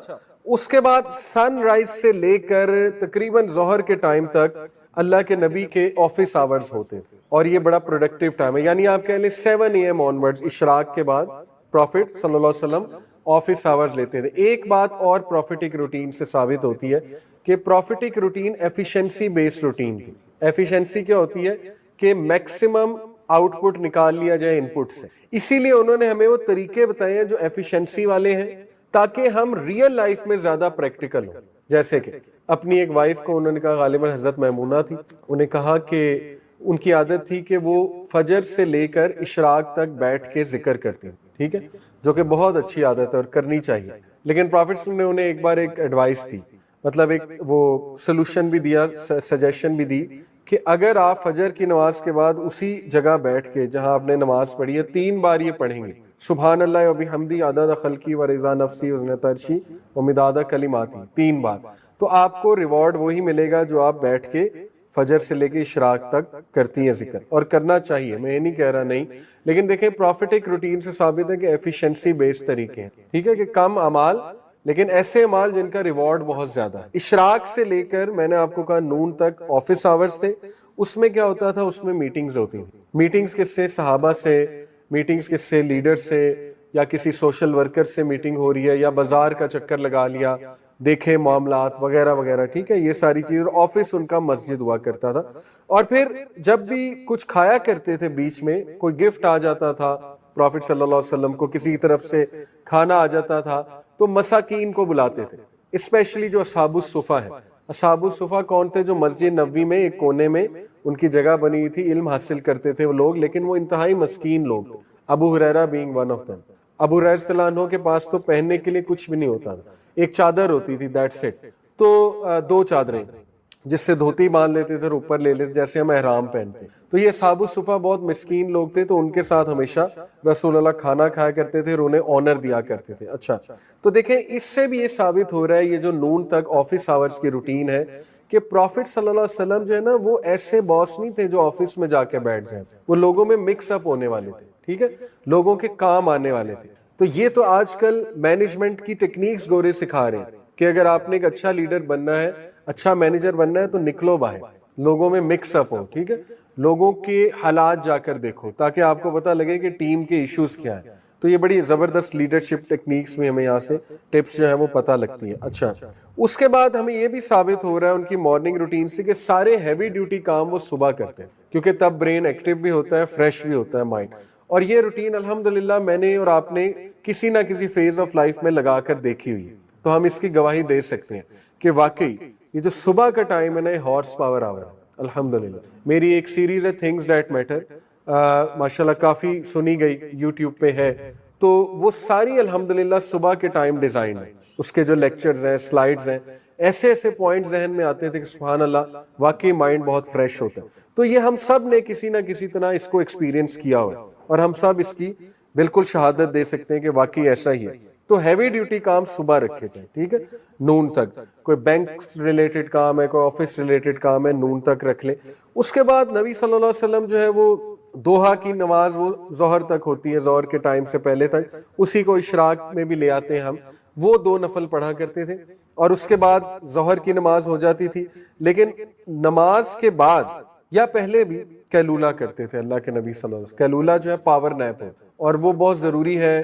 اس کے بعد سن رائز سے لے کر تقریباً ظہر کے ٹائم تک اللہ کے نبی کے آفس آورز ہوتے تھے، اور یہ بڑا پروڈکٹیو ٹائم ہے، یعنی آپ کہہ لیں 7 AM آنورڈز اشراق کے بعد پروفٹ صلی اللہ علیہ وسلم آفس آورز لیتے تھے۔ ایک بات اور پروفیٹک روٹین سے ثابت ہوتی ہے کہ prophetic routine efficiency based routine تھی۔ ایفیشنسی کیا ہوتی ہے کہ میکسیمم آؤٹ پٹ نکال لیا جائے ان پٹ سے، اسی لیے انہوں نے ہمیں وہ طریقے بتائے ہیں جو ایفیشنسی والے ہیں تاکہ ہم ریئل لائف میں زیادہ پریکٹیکل ہوں۔ جیسے کہ اپنی ایک وائف کو انہوں نے کہا، غالباً حضرت میمونہ تھی، انہیں کہا کہ ان کی عادت تھی کہ وہ فجر سے لے کر اشراق تک بیٹھ کے ذکر کرتی، ٹھیک ہے، جو کہ بہت اچھی عادت ہے اور کرنی چاہیے، لیکن پروفیٹ نے انہیں ایک بار ایک ایڈوائس دی، مطلب ایک وہ سلوشن بھی دیا، سجیشن بھی دی کہ اگر آپ فجر کی نماز کے بعد اسی جگہ بیٹھ کے جہاں آپ نے نماز پڑھی ہے 3 بار یہ پڑھیں گے، سبحان اللہ و بحمدی عدد خلقی و رضا نفسی و زنۃ عرشی و مداد کلماتی، 3 بار، تو آپ کو ریوارڈ وہی ملے گا جو آپ بیٹھ کے فجر سے لے کے اشراق تک کرتی ہیں ذکر، اور کرنا چاہیے، میں یہ نہیں کہہ رہا نہیں، لیکن دیکھیں پروفیٹک روٹین سے ثابت ہے کہ ایفیشنسی بیسڈ طریقے ہیں، ٹھیک ہے، کہ کم اعمال لیکن ایسے اعمال جن کا ریوارڈ بہت زیادہ ہے۔ اشراق سے لے کر میں نے آپ کو کہا نون تک آفس آورز تھے، اس میں کیا ہوتا تھا، اس میں میٹنگز ہوتی ہیں، میٹنگز کس سے، صحابہ سے، میٹنگز کس سے، لیڈر سے، یا کسی سوشل ورکر سے میٹنگ ہو رہی ہے، یا بازار کا چکر لگا لیا، دیکھے معاملات وغیرہ وغیرہ، ٹھیک ہے، یہ ساری چیز، آفس ان کا مسجد ہوا کرتا تھا۔ اور پھر جب بھی کچھ کھایا کرتے تھے، بیچ میں کوئی گفٹ آ جاتا تھا پروفٹ صلی اللہ علیہ وسلم کو، کسی طرف سے کھانا آ جاتا تھا تو مساکین کو بلاتے تھے، اسپیشلی جو اصحاب الصفہ ہیں۔ اصحاب الصفہ کون تھے؟ جو مسجد نبوی میں ایک کونے میں ان کی جگہ بنی ہوئی تھی، علم حاصل کرتے تھے وہ لوگ، لیکن وہ انتہائی مسکین لوگ، ابو ہریرہ بینگ ون آف دم۔ ابو ہریرہ رضی اللہ عنہ کے پاس تو پہننے کے لیے کچھ بھی نہیں ہوتا تھا، ایک چادر ہوتی تھی، دیٹس اٹ، تو 2 چادریں جس سے دھوتی باندھ لیتے تھے اور اوپر لے لیتے جیسے ہم احرام پہنتے ہیں۔ تو یہ اصحاب الصفہ بہت مسکین لوگ تھے، تو ان کے ساتھ ہمیشہ رسول اللہ کھانا کھایا کرتے تھے اور انہیں آنر دیا کرتے تھے۔ اچھا، تو دیکھیں اس سے بھی یہ ثابت ہو رہا ہے، یہ جو نون تک آفس آورز کی روٹین ہے، کہ پروفٹ صلی اللہ علیہ وسلم جو ہے نا، وہ ایسے باس نہیں تھے جو آفس میں جا کے بیٹھ جائیں، وہ لوگوں میں مکس اپ ہونے والے تھے، ٹھیک ہے، لوگوں کے کام آنے والے تھے۔ تو یہ تو آج کل مینجمنٹ کی ٹیکنیکس گورے سکھا رہے ہیں کہ اگر آپ نے ایک اچھا لیڈر بننا ہے، اچھا مینیجر بننا ہے، تو نکلو باہر، لوگوں میں مکس اپ ہو، ٹھیک ہے، لوگوں کے حالات جا کر دیکھو تاکہ آپ کو پتہ لگے کہ ٹیم کے ایشوز کیا ہیں۔ تو یہ بڑی زبردست لیڈرشپ ٹیکنیکس میں ہمیں یہاں سے ٹپس جو ہیں وہ پتہ لگتی ہیں۔ اچھا، اس کے بعد ہمیں یہ بھی ثابت ہو رہا ہے ان کی مارننگ روٹین سے کہ سارے ہیوی ڈیوٹی کام وہ صبح کرتے ہیں، کیونکہ تب برین ایکٹیو بھی ہوتا ہے، فریش بھی ہوتا ہے مائنڈ، اور یہ روٹین الحمدللہ میں نے اور آپ نے کسی نہ کسی فیز آف لائف میں لگا کر دیکھی ہوئی ہے، تو ہم اس کی گواہی دے سکتے ہیں کہ واقعی یہ جو صبح کا ٹائم ہے نا، یہ ہارس پاور آور ہے الحمدللہ۔ میری ایک سیریز ہے تھنگز دیٹ میٹر، ماشاءاللہ کافی سنی گئی، یوٹیوب پہ ہے، تو وہ ساری الحمدللہ صبح کے ٹائم ڈیزائن ہے، اس کے جو لیکچرز ہیں، سلائیڈز ہیں، ایسے ایسے پوائنٹ ذہن میں آتے تھے کہ سبحان اللہ، واقعی مائنڈ بہت فریش ہوتا ہے۔ تو یہ ہم سب نے کسی نہ کسی طرح اس کو ایکسپیرینس کیا ہوا ہے، اور ہم سب اس کی بالکل شہادت دے سکتے ہیں کہ واقعی ایسا ہی ہے۔ تو ہیوی ڈیوٹی کام صبح رکھے جائیں، ٹھیک ہے، نون تک، کوئی بینک ریلیٹڈ کام ہے، کوئی آفس ریلیٹڈ کام ہے، نون تک رکھ لیں۔ اس کے بعد نبی صلی اللہ علیہ وسلم جو ہے وہ دوحہ کی نماز وہ ظہر تک ہوتی ہے، ظہر کے ٹائم سے پہلے تک، اسی کو اشراق میں بھی لے آتے ہیں ہم، وہ 2 نفل پڑھا کرتے تھے، اور اس کے بعد ظہر کی نماز ہو جاتی تھی، لیکن نماز کے بعد یا پہلے بھی قیلولہ کرتے تھے اللہ کے نبی صلی اللہ علیہ وسلم۔ قیلولہ جو ہے پاور نیپ ہے، اور وہ بہت ضروری ہے۔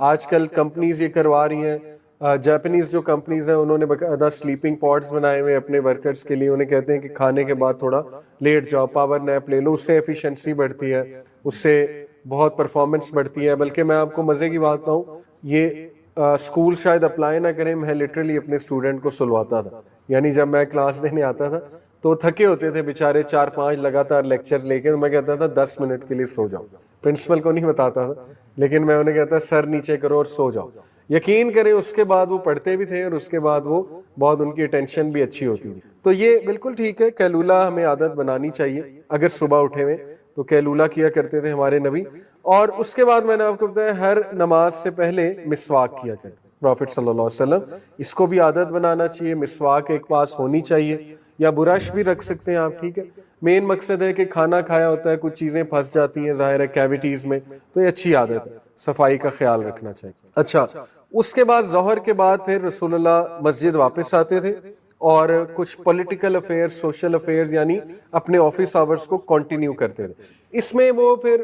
آج کل کمپنیز یہ کروا رہی ہیں، جاپنیز جو کمپنیز ہیں انہوں نے باقاعدہ سلیپنگ پوڈز بنائے ہوئے اپنے ورکرز کے لیے، انہیں کہتے ہیں کہ کھانے کے بعد تھوڑا لیٹ جاؤ، پاور نیپ لے لو، اس سے ایفیشنسی بڑھتی ہے، اس سے بہت پرفارمنس بڑھتی ہے۔ بلکہ میں آپ کو مزے کی بات بتاؤں، یہ اسکول شاید اپلائی نہ کریں، میں لٹرلی اپنے اسٹوڈنٹ کو سلواتا تھا، یعنی جب میں کلاس دینے آتا تھا تو تھکے ہوتے تھے بیچارے، 4-5 لگاتار لیکچر لے کے، میں کہتا تھا 10 منٹ کے لیے سو جاؤ، پرنسپل کو نہیں بتاتا تھا، لیکن میں انہیں کہتا سر نیچے کرو اور سو جاؤ۔ یقین کریں اس کے بعد وہ پڑھتے بھی تھے، اور اس کے بعد وہ بہت ان کی اٹینشن بھی اچھی ہوتی تھی۔ تو یہ بالکل ٹھیک ہے، قیلولہ ہمیں عادت بنانی چاہیے، اگر صبح اٹھے ہوئے تو قیلولہ کیا کرتے تھے ہمارے نبی۔ اور اس کے بعد میں نے آپ کو بتایا ہر نماز سے پہلے مسواک کیا کرتے پروفٹ صلی اللہ علیہ وسلم، اس کو بھی عادت بنانا چاہیے، مسواک ایک پاس ہونی چاہیے، یا برش بھی رکھ سکتے ہیں آپ، ٹھیک ہے۔ مین مقصد ہے کہ کھانا کھایا ہوتا ہے، کچھ چیزیں پھنس جاتی ہیں ظاہر ہے کیویٹیز میں، تو یہ اچھی عادت ہے۔ صفائی کا خیال رکھنا چاہیے. اچھا اس کے بعد ظہر کے بعد پھر رسول اللہ مسجد واپس آتے تھے اور کچھ پولیٹیکل افیئر، سوشل افیئر یعنی اپنے آفس آورز کو کنٹینیو کرتے تھے. اس میں وہ پھر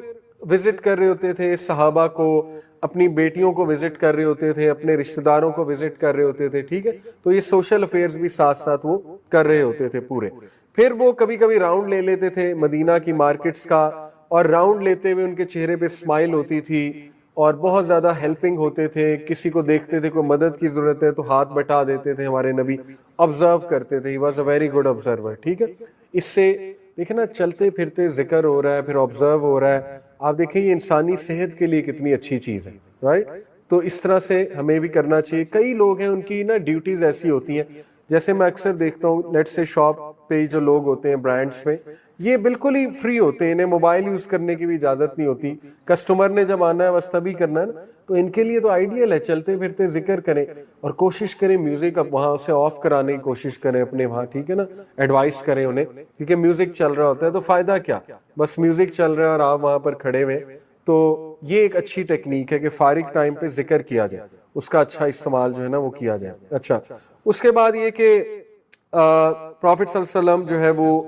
وزٹ کر رہے ہوتے تھے صحابہ کو، اپنی بیٹیوں کو وزٹ کر رہے ہوتے تھے، اپنے رشتہ داروں کو وزٹ کر رہے ہوتے تھے. ٹھیک ہے، تو یہ سوشل افیئرز بھی ساتھ ساتھ وہ کر رہے ہوتے تھے پورے. پھر وہ کبھی کبھی راؤنڈ لے لیتے تھے مدینہ کی مارکیٹس کا، اور راؤنڈ لیتے ہوئے ان کے چہرے پہ اسمائل ہوتی تھی اور بہت زیادہ ہیلپنگ ہوتے تھے. کسی کو دیکھتے تھے کوئی مدد کی ضرورت ہے تو ہاتھ بٹا دیتے تھے ہمارے نبی. آبزرو کرتے تھے، he was a very good observer. ٹھیک ہے، اس سے دیکھیں نا چلتے پھرتے ذکر ہو رہا ہے، پھر آبزرو ہو رہا ہے. آپ دیکھیں یہ انسانی صحت کے لیے کتنی اچھی چیز ہے، رائٹ؟ تو اس طرح سے ہمیں بھی کرنا چاہیے. کئی لوگ ہیں ان کی نا ڈیوٹیز ایسی ہوتی ہیں، جیسے میں اکثر دیکھتا ہوں لیٹ سے شاپ پہ جو لوگ ہوتے ہیں برانڈس میں، یہ بالکل ہی فری ہوتے ہیں، انہیں موبائل یوز کرنے کی بھی اجازت نہیں ہوتی. کسٹمر نے جب آنا ہے بس تبھی کرنا ہے نا، تو ان کے لیے تو آئیڈیل ہے. چلتے پھرتے ذکر کریں اور کوشش کریں میوزک اب وہاں سے آف کرانے کی کوشش کریں اپنے وہاں. ٹھیک ہے نا، ایڈوائز کریں انہیں، کیونکہ میوزک چل رہا ہوتا ہے تو فائدہ کیا، بس میوزک چل رہا ہے اور آپ وہاں پر کھڑے ہوئے. تو یہ ایک اچھی ٹیکنیک ہے کہ فارغ ٹائم پہ ذکر کیا جائے، اس کا اچھا استعمال جو ہے نا وہ کیا جائے. اچھا اس کے بعد یہ کہ پروفٹ صلی اللہ علیہ وسلم جو ہے وہ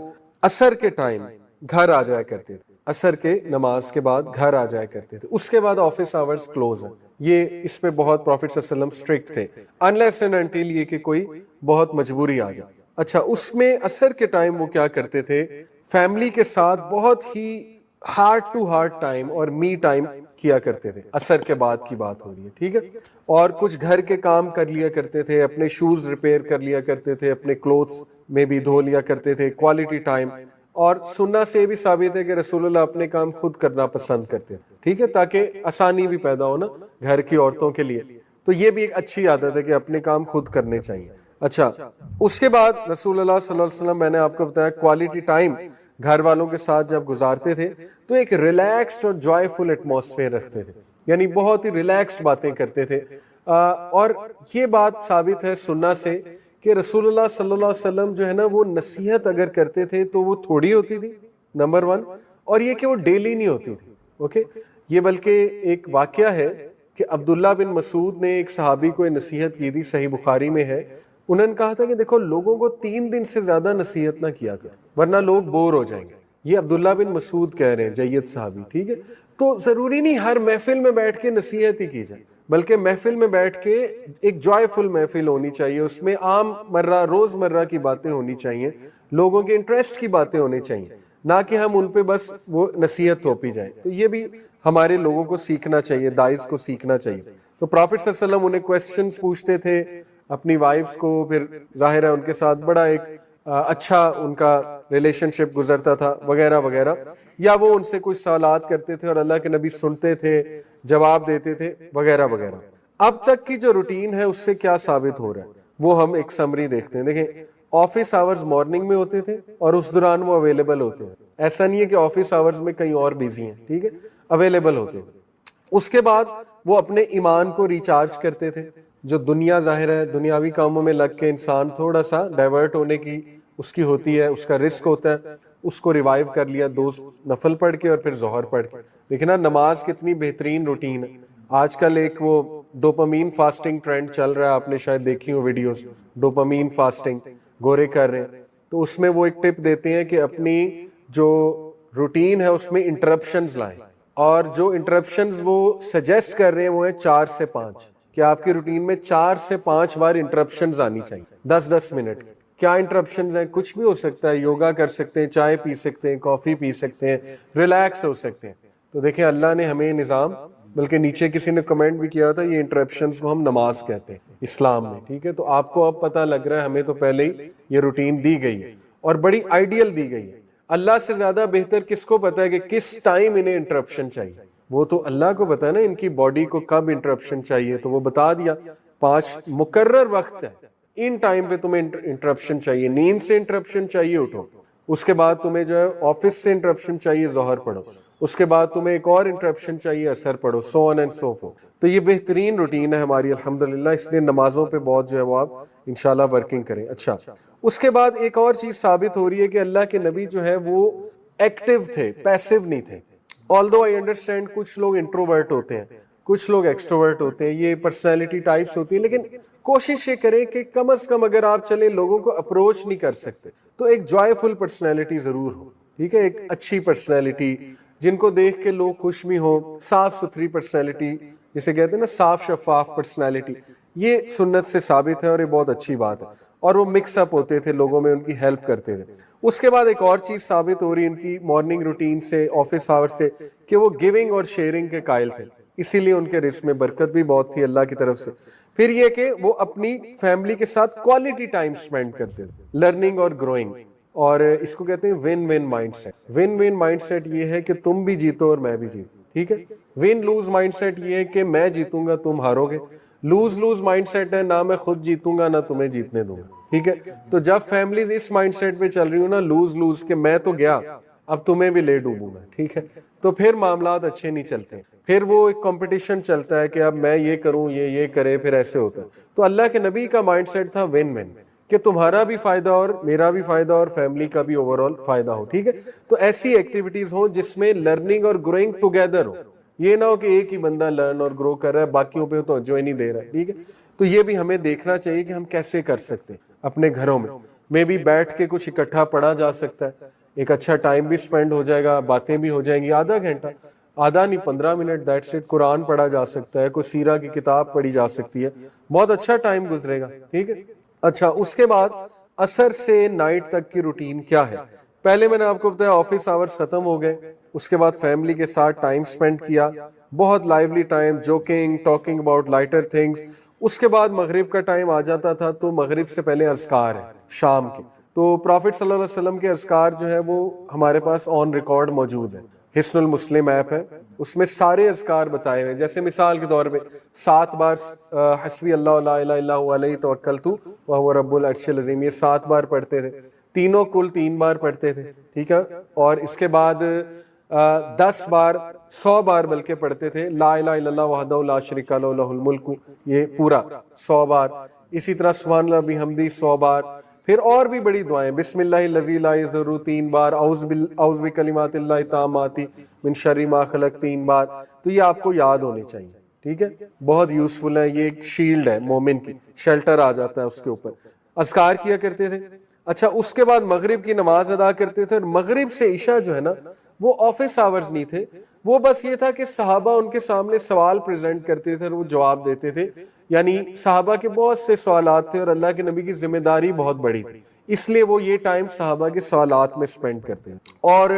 عصر کے ٹائم گھر آ جایا کرتے تھے، عصر کے نماز کے بعد گھر آ جایا کرتے تھے. اس کے بعد آفس آورز کلوز ہیں. یہ اس پہ بہت پروفٹ صلی اللہ علیہ وسلم اسٹرکٹ تھے، انلیس اینڈ انٹل یہ کہ کوئی بہت مجبوری آ جائے. اچھا اس میں عصر کے ٹائم وہ کیا کرتے تھے، فیملی کے ساتھ بہت ہی ہارٹ ٹو ہارٹ ٹائم اور می ٹائم کیا کرتے تھے. عصر کے بعد کی بات ہو رہی ہے. ٹھیک ہے، اور کچھ گھر کے کام کر لیا کرتے تھے، اپنے شوز ریپیئر کر لیا کرتے تھے، اپنے کلوتھس میں بھی دھو لیا کرتے تھے. Quality time. اور سننا سے بھی ثابت ہے کہ رسول اللہ اپنے کام خود کرنا پسند کرتے ہیں. ٹھیک ہے، تاکہ آسانی بھی پیدا ہو نا گھر کی عورتوں کے لیے. تو یہ بھی ایک اچھی عادت ہے کہ اپنے کام خود کرنے چاہیے. اچھا اس کے بعد رسول اللہ صلی اللہ علیہ وسلم، میں نے آپ کو بتایا کوالٹی ٹائم گھر والوں کے ساتھ جب گزارتے تھے تو ایک ریلیکسڈ اور جوائے فل ایٹماسفیئر رکھتے تھے، یعنی بہت ہی ریلیکسڈ باتیں کرتے تھے. اور یہ بات ثابت ہے سننا سے کہ رسول اللہ صلی اللہ علیہ وسلم جو ہے نا وہ نصیحت اگر کرتے تھے تو وہ تھوڑی ہوتی تھی، نمبر 1، اور یہ کہ وہ ڈیلی نہیں ہوتی تھی. اوکے، یہ بلکہ ایک واقعہ ہے کہ عبداللہ بن مسعود نے ایک صحابی کو نصیحت کی تھی، صحیح بخاری میں ہے. انہوں نے کہا تھا کہ دیکھو لوگوں کو 3 دن سے زیادہ نصیحت نہ کیا کر ورنہ لوگ بور ہو جائیں گے. یہ عبداللہ بن مسعود کہہ رہے ہیں، جید صحابی. ٹھیک ہے، تو ضروری نہیں ہر محفل میں بیٹھ کے نصیحت ہی کی جائے، بلکہ محفل میں بیٹھ کے ایک جوائے فل محفل ہونی چاہیے. اس میں عام مرہ روز مرہ کی باتیں ہونی چاہیے، لوگوں کے انٹرسٹ کی باتیں ہونی چاہیے، نہ کہ ہم ان پہ بس وہ نصیحت تھوپی جائیں. تو یہ بھی ہمارے لوگوں کو سیکھنا چاہیے، داعیز کو سیکھنا چاہیے. تو پروفٹ صلی اللہ علیہ وسلم انہیں کویسچنز پوچھتے تھے اپنی وائفز کو، پھر ظاہر ہے ان کے ساتھ بڑا ایک اچھا ان کا ریلیشن شپ گزرتا تھا وغیرہ وغیرہ. یا وہ ان سے کچھ سوالات کرتے تھے اور اللہ کے نبی سنتے تھے، جواب دیتے تھے وغیرہ وغیرہ. اب تک کی جو روٹین ہے اس سے کیا ثابت ہو رہا ہے وہ ہم ایک سمری دیکھتے ہیں. دیکھیں آفس آورز مارننگ میں ہوتے تھے اور اس دوران وہ اویلیبل ہوتے ہیں. ایسا نہیں ہے کہ آفس آورز میں کہیں اور بیزی ہیں. ٹھیک ہے، اویلیبل ہوتے ہیں. اس کے بعد وہ اپنے ایمان کو ریچارج کرتے تھے. جو دنیا ظاہر ہے دنیاوی کاموں میں لگ کے انسان تھوڑا سا ڈائیورٹ ہونے کی اس کی ہوتی ہے، اس کا رسک ہوتا ہے، اس کو ریوائیو کر لیا 2 نفل پڑھ کے اور پھر ظہر پڑھ کے. دیکھنا نماز کتنی بہترین روٹین ہے. آج کل ایک وہ ڈوپامین فاسٹنگ ٹرینڈ چل رہا ہے، آپ نے شاید دیکھی ہو ویڈیوز، ڈوپامین فاسٹنگ گورے کر رہے ہیں. تو اس میں وہ ایک ٹپ دیتے ہیں کہ اپنی جو روٹین ہے اس میں انٹرپشنز لائیں، اور جو انٹرپشنز وہ سجیسٹ کر رہے ہیں وہ ہیں 4 سے 5، کہ آپ کی روٹین میں 4 سے 5 بار انٹرپشنز آنی چاہیے 10-10 منٹ. کیا انٹرپشنز ہیں؟ کچھ بھی ہو سکتا ہے، یوگا کر سکتے ہیں، چائے پی سکتے ہیں، کافی پی سکتے ہیں، ریلیکس ہو سکتے ہیں. تو دیکھیں اللہ نے ہمیں نظام، بلکہ نیچے کسی نے کمنٹ بھی کیا تھا یہ انٹرپشنز کو ہم نماز کہتے ہیں اسلام میں. ٹھیک ہے، تو آپ کو اب پتہ لگ رہا ہے ہمیں تو پہلے ہی یہ روٹین دی گئی ہے اور بڑی آئیڈیل دی گئی ہے. اللہ سے زیادہ بہتر کس کو پتا ہے کہ کس ٹائم انہیں انٹرپشن چاہیے؟ وہ تو اللہ کو پتا ہے نا ان کی باڈی کو کب انٹرپشن چاہیے. تو وہ بتا دیا 5 مقرر وقت ہے، ان ٹائم پہ تمہیں انٹرپشن چاہیے. نیند سے انٹرپشن چاہیے اٹھو، اس کے بعد تمہیں جو ہے آفس سے انٹرپشن چاہیے ظہر پڑھو، اس کے بعد تمہیں ایک اور انٹرپشن چاہیے عصر پڑھو، سو آن اینڈ سو فورتھ. تو یہ بہترین روٹین ہے ہماری الحمدللہ. اس لیے نمازوں پہ بہت جو ہے وہ آپ انشاءاللہ ورکنگ کریں. اچھا اس کے بعد ایک اور چیز ثابت ہو رہی ہے کہ اللہ کے نبی جو ہے وہ ایکٹیو تھے، پیسیو نہیں تھے. although I understand کچھ لوگ انٹروورٹ ہوتے ہیں، کچھ لوگ ایکسٹروورٹ ہوتے ہیں، یہ پرسنالٹی ٹائپس ہوتی ہیں، لیکن کوشش یہ کریں کہ کم از کم اگر آپ چلیں لوگوں کو اپروچ نہیں کر سکتے تو ایک جوائے پرسنالٹی ضرور ہو، ٹھیک ہے، ایک اچھی پرسنالٹی جن کو دیکھ کے لوگ خوش بھی ہوں، صاف ستھری پرسنالٹی جسے کہتے ہیں نا صاف شفاف پرسنالٹی، یہ سنت سے ثابت ہے اور یہ بہت اچھی بات ہے، اور وہ مکس اپ ہوتے تھے لوگوں میں، ان کی ہیلپ کرتے تھے۔ اس کے بعد ایک اور چیز ثابت ہو رہی ان کی مارننگ روٹین سے، آفس آور سے، کہ وہ گیونگ اور شیئرنگ کے قائل تھے، اسی لیے ان کے رزق میں برکت بھی بہت تھی اللہ کی طرف سے۔ پھر یہ کہ وہ اپنی فیملی کے ساتھ کوالٹی ٹائم سپینڈ کرتے تھے، لرننگ اور گروئنگ، اور اس کو کہتے ہیں one one mindset. One one mindset یہ ہے کہ تم بھی جیتو اور میں بھی جیتوں، ٹھیک ہے۔ ون لوز مائنڈ سیٹ یہ ہے کہ میں جیتوں گا تم ہارو گے، لوز لوز مائنڈ سیٹ ہے نہ میں خود جیتوں گا نہ تمہیں جیتنے دوں گا، ٹھیک ہے۔ تو جب فیملیز اس مائنڈ سیٹ پہ چل رہی ہوں نا، لوز لوز کہ میں تو گیا اب تمہیں بھی لے ڈوبوں گا، ٹھیک ہے، تو پھر معاملات اچھے نہیں چلتے، پھر وہ ایک کمپٹیشن چلتا ہے کہ اب میں یہ کروں یہ کرے، پھر ایسے ہوتا ہے۔ تو اللہ کے نبی کا مائنڈ سیٹ تھا ون ون، کہ تمہارا بھی فائدہ اور میرا بھی فائدہ اور فیملی کا بھی اوور آل فائدہ ہو، ٹھیک ہے۔ تو ایسی ایکٹیویٹیز ہوں جس میں لرننگ اور گروئنگ ٹوگیدر ہو، یہ نہ ہو کہ ایک ہی بندہ لرن اور گرو کر رہا ہے باقیوں پہ توجہ ہی نہیں دے رہا ہے، ٹھیک ہے۔ تو یہ بھی ہمیں دیکھنا چاہیے کہ ہم کیسے کر سکتے ہیں اپنے گھروں میں بھی بیٹھ کے کچھ اکٹھا پڑھا جا سکتا ہے، ایک اچھا ٹائم بھی سپینڈ ہو جائے گا، باتیں بھی ہو جائیں گی، آدھا گھنٹہ، آدھا نہیں 15 منٹ، دیٹس اٹ، قرآن پڑھا جا سکتا ہے، کوئی سیرہ کی کتاب پڑھی جا سکتی ہے، بہت اچھا ٹائم گزرے گا، ٹھیک ہے۔ اچھا، اس کے بعد عصر سے نائٹ تک کی روٹین کیا ہے؟ پہلے میں نے آپ کو بتایا آفس آورز ختم ہو گئے، اس کے بعد فیملی کے ساتھ ٹائم سپینڈ کیا، بہت lively time, joking, talking about lighter things. اس کے بعد مغرب کا ٹائم آ جاتا تھا تو مغرب سے پہلے اذکار ہے شام کے، تو پرافٹ صلی اللہ علیہ وسلم کے اذکار جو ہے وہ ہمارے پاس آن ریکارڈ موجود ہے، حصن المسلم ایپ ہے، اس میں سارے اذکار بتائے ہوئے، جیسے مثال کے طور پہ 7 بار حسبی اللہ لا الہ الا هو علیہ توکلت وہو رب العرش العظیم، یہ 7 بار پڑھتے تھے، تینوں کل 3 بار پڑھتے تھے، ٹھیک ہے۔ اور اس کے بعد 10 بار 100 بار بلکہ پڑھتے تھے لا الہ الا اللہ وحدہ لا شریک لہ لہ الملک، یہ پورا 100 بار، اسی طرح سبحان اللہ بحمدہ 100 بار، پھر اور بھی بڑی دعائیں، بسم اللہ الذی لا یضر 3 بار، اعوذ بکلمات اللہ التامات من شر ما خلق 3 بار، تو یہ آپ کو یاد ہونی چاہیے، ٹھیک ہے، بہت یوزفل ہے، یہ ایک شیلڈ ہے مومن کی، شیلٹر آ جاتا ہے اس کے اوپر۔ اذکار کیا کرتے تھے۔ اچھا، اس کے بعد مغرب کی نماز ادا کرتے تھے، اور مغرب سے عشاء جو ہے نا وہ آفس آورز نہیں تھے، وہ بس یہ تھا کہ صحابہ ان کے سامنے سوال پریزنٹ کرتے تھے اور وہ جواب دیتے تھے، یعنی صحابہ کے بہت سے سوالات تھے اور اللہ کے نبی کی ذمہ داری بہت بڑی تھی، اس لیے وہ یہ ٹائم صحابہ کے سوالات میں سپینڈ کرتے تھے۔ اور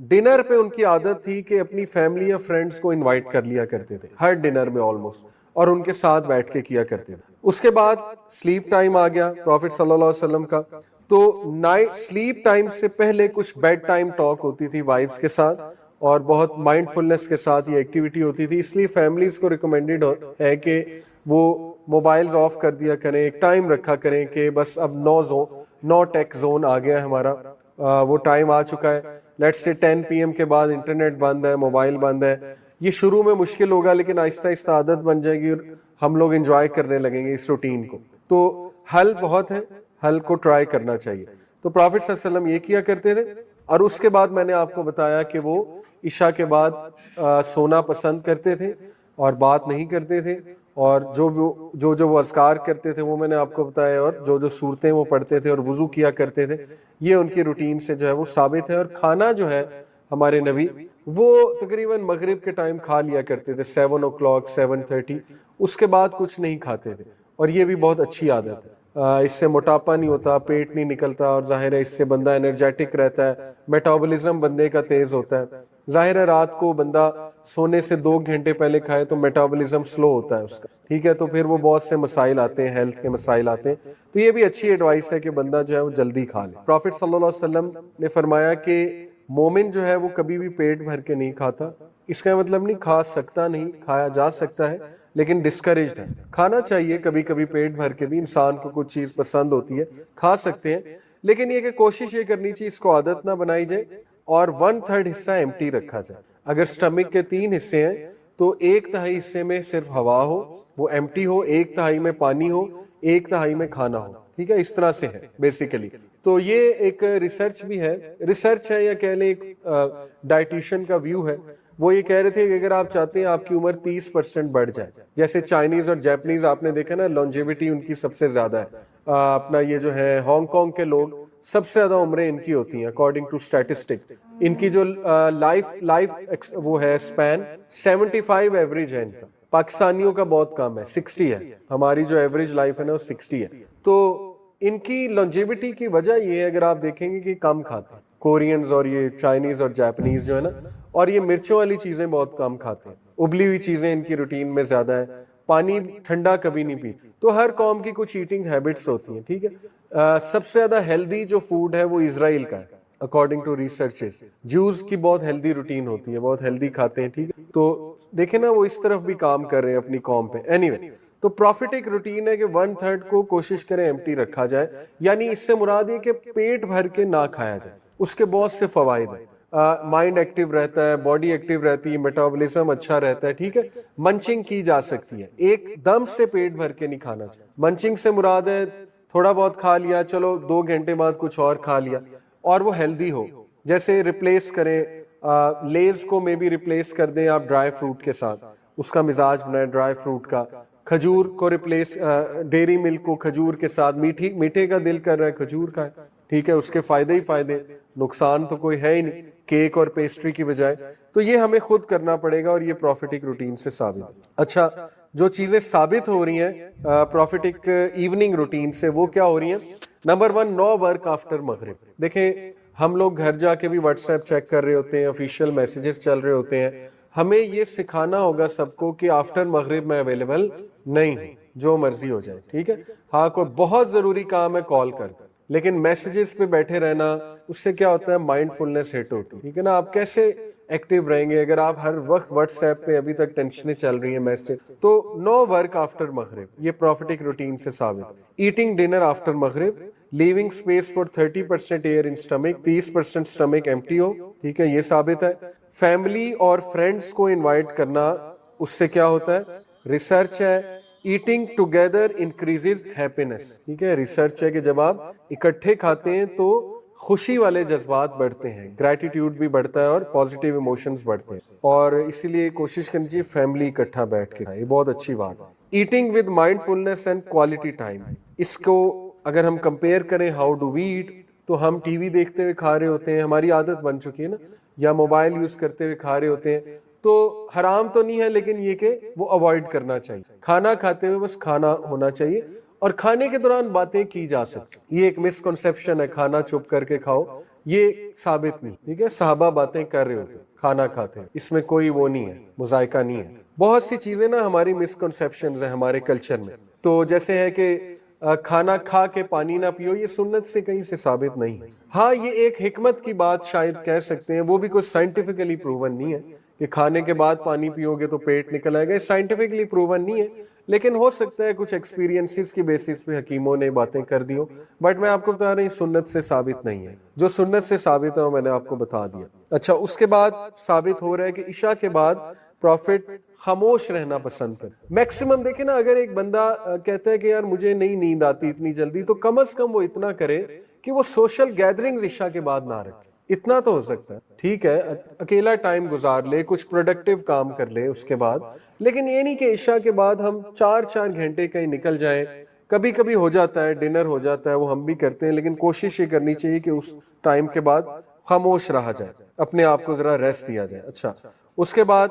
ڈنر پہ ان کی عادت تھی کہ اپنی فیملی یا فرینڈز کو انوائٹ کر لیا کرتے تھے ہر ڈنر میں آلموسٹ، اور ان کے ساتھ بیٹھ کے کیا کرتے تھے۔ اس کے بعد سلیپ ٹائم آ گیا پروفٹ صلی اللہ علیہ وسلم کا، تو نائٹ سلیپ ٹائم سے پہلے کچھ بیڈ ٹائم ٹاک ہوتی تھی وائفز کے ساتھ، اور بہت مائنڈ فلنس کے ساتھ یہ ایکٹیویٹی ہوتی تھی، اس لیے فیملیز کو ریکمینڈڈ ہے کہ وہ موبائلز آف کر دیا کریں، ایک ٹائم رکھا کریں کہ بس اب نو ٹیک زون آ گیا ہے ہمارا، وہ ٹائم آ چکا ہے، لیٹس سے 10 PM کے بعد انٹرنیٹ بند ہے، موبائل بند ہے۔ یہ شروع میں مشکل ہوگا لیکن آہستہ آہستہ عادت بن جائے گی اور ہم لوگ انجوائے کرنے لگیں گے اس روٹین کو، تو حل بہت ہے، حل کو ٹرائی کرنا چاہیے۔ تو پروفٹ صلی اللہ علیہ وسلم یہ کیا کرتے تھے، اور اس کے بعد میں نے آپ کو بتایا کہ وہ عشاء کے بعد سونا پسند کرتے تھے اور بات نہیں کرتے تھے، اور جو وہ اذکار کرتے تھے وہ میں نے آپ کو بتایا، اور جو صورتیں وہ پڑھتے تھے اور وضو کیا کرتے تھے، یہ ان کی روٹین سے جو ہے وہ ثابت ہے۔ اور کھانا جو ہے ہمارے نبی وہ تقریباً مغرب کے ٹائم کھا لیا کرتے تھے 7 o'clock 7:30، اس کے بعد کچھ نہیں کھاتے تھے، اور یہ بھی بہت اچھی عادت ہے، اس سے موٹاپا نہیں ہوتا، پیٹ نہیں نکلتا، اور ظاہر ہے اس سے بندہ انرجیٹک رہتا ہے، میٹابولزم بندے کا تیز ہوتا ہے۔ ظاہر ہے رات کو بندہ سونے سے 2 گھنٹے پہلے کھائے تو میٹابولزم سلو ہوتا ہے اس کا، ٹھیک ہے، تو پھر وہ بہت سے مسائل آتے ہیں، ہیلتھ کے مسائل آتے ہیں، تو یہ بھی اچھی ایڈوائس ہے کہ بندہ جو ہے وہ جلدی کھا لے۔ پروفٹ صلی اللہ علیہ وسلم نے فرمایا کہ مومن جو ہے وہ کبھی بھی پیٹ بھر کے نہیں کھاتا، اس کا مطلب نہیں کھا سکتا نہیں، کھایا جا سکتا ہے لیکن ڈسکریجڈ ہے، کھانا چاہیے کبھی کبھی پیٹ بھر کے بھی، انسان کو کچھ چیز پسند ہوتی ہے کھا سکتے ہیں، لیکن یہ کہ کوشش یہ کرنی چاہیے اس کو عادت نہ بنائی جائے، اور 1/3 حصہ ایمٹی رکھا جائے۔ اگر سٹمک کے 3 حصے ہیں تو 1/3 حصے میں صرف ہوا ہو، وہ ایمٹی ہو، 1/3 میں پانی ہو، 1/3 میں کھانا ہو، ٹھیک ہے، اس طرح سے ہے بیسیکلی۔ تو یہ ایک ریسرچ بھی ہے، ریسرچ ہے یا کہہ لیں ایک ڈائٹیشین کا ویو ہے، وہ یہ کہہ رہے تھے کہ اگر آپ چاہتے ہیں آپ کی عمر 30% بڑھ جائے، جیسے چائنیز اور جیپنیز آپ نے دیکھا نا لانجیوٹی ان کی سب سے زیادہ ہے، اپنا یہ جو ہے ہانگ کانگ کے لوگ سب سے زیادہ عمریں ان کی ہوتی ہیں اکارڈنگ ٹو اسٹیٹسٹک، ان کی جو لائف وہ ہے اسپین 75 ایوریج ہے ان کا، پاکستانیوں کا بہت کم ہے 60 ہے، ہماری جو ایوریج لائف ہے نا وہ 60 ہے۔ تو ان کی لانجیوٹی کی وجہ یہ ہے، اگر آپ دیکھیں گے کہ کم کھاتے ہیں کورینز اور یہ چائنیز اور جاپنیز جو ہے نا، اور یہ مرچوں والی چیزیں بہت کم کھاتے ہیں، ابلی ہوئی چیزیں ان کی روٹین میں زیادہ ہے، پانی ٹھنڈا کبھی نہیں پی۔ تو ہر قوم کی کچھ ایٹنگ ہیبٹس ہوتی ہیں، ٹھیک ہے۔ سب سے زیادہ ہیلدی جو فوڈ ہے وہ اسرائیل کا ہے اکارڈنگ ٹو ریسرچز، جوز کی بہت ہیلدی روٹین ہوتی ہے، بہت ہیلدی کھاتے ہیں، ٹھیک ہے۔ تو دیکھیں نا وہ اس طرف بھی کام کر رہے ہیں اپنی قوم پہ۔ اینی وے، تو پروفیٹک روٹین ہے کہ 1/3 کو کوشش کریں ایمٹی رکھا جائے، یعنی اس سے مراد یہ کہ پیٹ بھر کے نہ کھایا جائے۔ اس کے بہت سے فوائد ہیں، مائنڈ ایکٹیو رہتا ہے، باڈی ایکٹیو رہتی ہے، میٹابولزم اچھا رہتا ہے، ٹھیک ہے۔ منچنگ کی جا سکتی ہے، ایک دم سے پیٹ بھر کے نہیں کھانا چاہیے۔ منچنگ سے مراد ہے تھوڑا بہت کھا لیا، چلو 2 گھنٹے بعد کچھ اور کھا لیا، اور وہ ہیلدی ہو۔ جیسے ریپلیس کریں لیز کو، میں بھی ریپلیس کر دیں آپ ڈرائی فروٹ کے ساتھ، اس کا مزاج بنائیں ڈرائی فروٹ کا۔ کھجور کو ریپلیس، ڈیری ملک کو کھجور کے ساتھ، میٹھے کا دل کر رہا ہے کھجور کا ہے، ٹھیک ہے، اس کے فائدے ہی فائدے، نقصان تو کوئی ہے ہی نہیں کیک اور پیسٹری کی بجائے۔ تو یہ ہمیں خود کرنا پڑے گا، اور یہ پروفیٹک روٹین سے ثابت ہے۔ اچھا، جو چیزیں ثابت ہو رہی ہیں پروفیٹک ایوننگ روٹین سے، وہ کیا ہو رہی ہیں؟ نمبر 1، نو ورک آفٹر مغرب۔ دیکھیں ہم لوگ گھر جا کے بھی واٹس ایپ چیک کر رہے ہوتے ہیں، آفیشیل میسیجز چل رہے ہوتے ہیں، ہمیں یہ سکھانا ہوگا سب کو کہ آفٹر مغرب میں اویلیبل نہیں ہوں، جو مرضی ہو جائے، ٹھیک ہے۔ ہاں کوئی بہت ضروری کام ہے کال کر دیں، لیکن میسیجز پہ بیٹھے رہنا، اس سے کیا ہوتا ہے مائنڈ فلنس ہٹ ہوتی ہے، ٹھیک ہے نا۔ آپ کیسے ایکٹیو رہیں گے اگر آپ ہر وقت واٹس ایپ پہ ابھی تک ٹینشنیں چل رہی ہیں میسج؟ تو نو ورک آفٹر مغرب، یہ پروفیٹک روٹین سے ثابت۔ Eating dinner after Maghrib, living space for 30% air in stomach, 30% stomach empty ہو، ٹھیک ہے، یہ ثابت ہے۔ فیملی اور فرینڈس کو انوائٹ کرنا، اس سے کیا ہوتا ہے؟ ریسرچ ہے ایٹنگ ٹوگیدر انکریزز ہیپینس، ٹھیک ہے، ریسرچ ہے کہ جب آپ اکٹھے کھاتے ہیں تو خوشی والے جذبات بڑھتے ہیں، گریٹیٹیوڈ بھی بڑھتا ہے اور پازیٹیو ایموشنز بڑھتے ہیں، اور اسی لیے کوشش کرنی چاہیے فیملی اکٹھا بیٹھ کے کھائے، یہ بہت اچھی بات ہے۔ Eating with mindfulness and quality time, اس کو اگر ہم کمپیئر کریں ہاؤ ڈو وی ایٹ، تو ہم ٹی وی دیکھتے ہوئے کھا رہے ہوتے ہیں، ہماری عادت بن چکی ہے نا، یا موبائل یوز کرتے ہوئے کھا رہے ہوتے ہیں، تو حرام تو نہیں ہے لیکن یہ کہ وہ اوائڈ کرنا چاہیے۔ کھانا کھاتے ہوئے بس کھانا ہونا چاہیے، اور کھانے کے دوران باتیں کی جا سکتی۔ یہ ایک مسکنسیپشن ہے، کھانا چپ کر کے کھاؤ، یہ ثابت نہیں، ٹھیک ہے۔ صحابہ باتیں کر رہے ہوتے کھانا کھاتے ہیں، اس میں کوئی وہ نہیں ہے، مذائقہ نہیں ہے۔ بہت سی چیزیں نا ہماری مسکنسیپشنز ہیں ہمارے کلچر میں، تو جیسے ہے کہ کھانا کھا کے پانی نہ پیو، یہ سنت سے کہیں سے ثابت نہیں۔ ہاں یہ ایک حکمت کی بات شاید کہہ سکتے ہیں، وہ بھی کوئی سائنٹیفکلی پروون نہیں ہے کہ کھانے کے بعد پانی پیو گے تو پیٹ نکل آئے گا، سائنٹیفکلی پروون نہیں ہے، لیکن ہو سکتا ہے کچھ ایکسپیرینسز کی بیسس پہ حکیموں نے باتیں کر دی ہو، بٹ میں آپ کو بتا رہا ہوں سنت سے ثابت نہیں ہے۔ جو سنت سے ثابت ہے وہ میں نے آپ کو بتا دیا۔ اچھا، اس کے بعد ثابت ہو رہا ہے کہ عشاء کے بعد پروفٹ خاموش رہنا پسند کر۔ میکسیمم دیکھیں نا، اگر ایک بندہ کہتا ہے کہ یار مجھے نہیں نیند آتی اتنی جلدی، تو کم از کم وہ اتنا کرے کہ وہ سوشل گیدرنگ عشاء کے بعد نہ رکھے، اتنا تو ہو سکتا ہے، ٹھیک ہے، اکیلا ٹائم گزار لے، کچھ پروڈکٹیو کام کر لے اس کے بعد، لیکن یہ نہیں کہ عشاء کے بعد ہم 4 گھنٹے کہیں نکل جائیں۔ کبھی کبھی ہو جاتا ہے، ڈنر ہو جاتا ہے، وہ ہم بھی کرتے ہیں، لیکن کوشش یہ کرنی چاہیے کہ اس ٹائم کے بعد خاموش رہا جائے، اپنے آپ کو ذرا ریسٹ دیا جائے۔ اچھا، اس کے بعد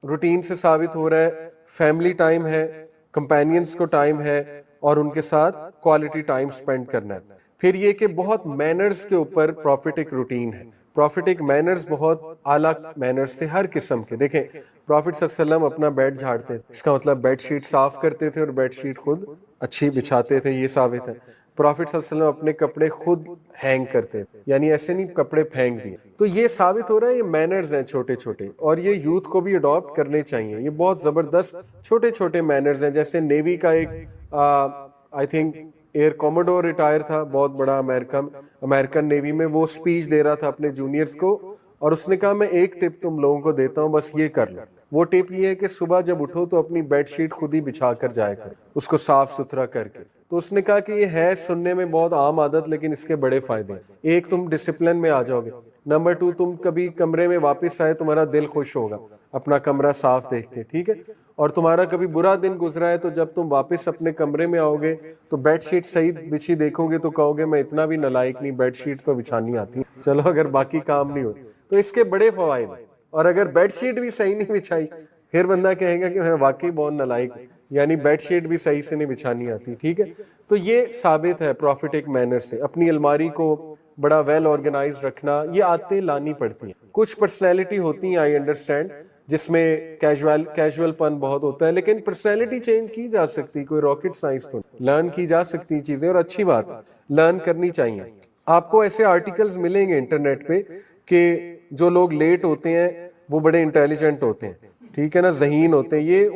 روٹین سے ثابت ہو رہا ہے فیملی ٹائم ہے، کمپینینز کو ٹائم ہے، اور ان کے ساتھ کوالٹی ٹائم سپینڈ کرنا ہے۔ پھر یہ کہ بہت مینرز کے اوپر پروفیٹک روٹین ہے، پروفیٹک مینرز بہت اعلیٰ مینرز تھے ہر قسم کے۔ دیکھیں پروفیٹ صلی اللہ علیہ وسلم اپنا بیڈ جھاڑتے تھے، اس کا مطلب بیڈ شیٹ صاف کرتے تھے اور بیڈ شیٹ خود اچھی بچھاتے تھے، یہ ثابت ہے۔ پروفیٹ صلی اللہ علیہ وسلم اپنے کپڑے خود ہینگ کرتے تھے، یعنی ایسے نہیں کپڑے پھینک دیے، تو یہ ثابت ہو رہا ہے یہ مینرز ہیں چھوٹے چھوٹے، اور یہ یوتھ کو بھی اڈاپٹ کرنے چاہیے، یہ بہت زبردست چھوٹے چھوٹے مینرز ہیں۔ جیسے نیوی کا ایک آئی تھنک ایئر کوموڈور ریٹائر تھا، بہت بڑا امریکن نیوی میں، وہ اسپیچ دے رہا تھا اپنے جونیئرز کو، اور اس نے کہا میں ایک ٹپ تم لوگوں کو دیتا ہوں، بس یہ کر لو۔ وہ ٹپ یہ ہے کہ صبح جب اٹھو تو اپنی بیڈ شیٹ خود ہی بچھا کر جائے کر، اس کو صاف ستھرا کر کے، تو اس نے کہا کہ یہ ہے سننے میں بہت عام عادت لیکن اس کے بڑے فائدے ہیں. ایک، تم ڈسپلن میں آ جاؤ گے. نمبر 2، تم کبھی کمرے میں واپس آئے تمہارا دل خوش ہوگا اپنا کمرہ صاف دیکھ کے، ٹھیک ہے. اور تمہارا کبھی برا دن گزرا ہے تو جب تم واپس اپنے کمرے میں آؤ گے تو بیڈ شیٹ صحیح بچھی دیکھو گے تو کہو گے میں اتنا بھی نالائق نہیں، بیڈ شیٹ تو بچھانی آتی، چلو اگر باقی کام نہیں ہو. تو اس کے بڑے فوائد ہیں. اور اگر بیڈ شیٹ بھی صحیح نہیں بچھائی پھر بندہ کہے گا کہ میں واقعی بہت نالائق ہوں، یعنی بیڈ شیٹ بھی صحیح سے نہیں بچھانی آتی، ٹھیک ہے. تو یہ ثابت ہے پروفیٹک مینر سے. اپنی الماری کو بڑا ویل آرگنائز رکھنا، یہ عادتیں لانی پڑتی ہیں. کچھ پرسنالٹی ہوتی ہیں، آئی انڈرسٹینڈ، جس میں کیجول پن بہت ہوتا ہے، لیکن پرسنالٹی چینج کی جا سکتی، کوئی راکٹ سائنس تو لرن کی جا سکتی چیزیں، اور اچھی بات لرن کرنی چاہیے. آپ کو ایسے آرٹیکلز ملیں گے انٹرنیٹ پہ کہ جو لوگ لیٹ ہوتے ہیں وہ بڑے انٹیلیجنٹ ہوتے ہیں، ٹھیک ہے نا، ذہین ہوتے ہیں. یہ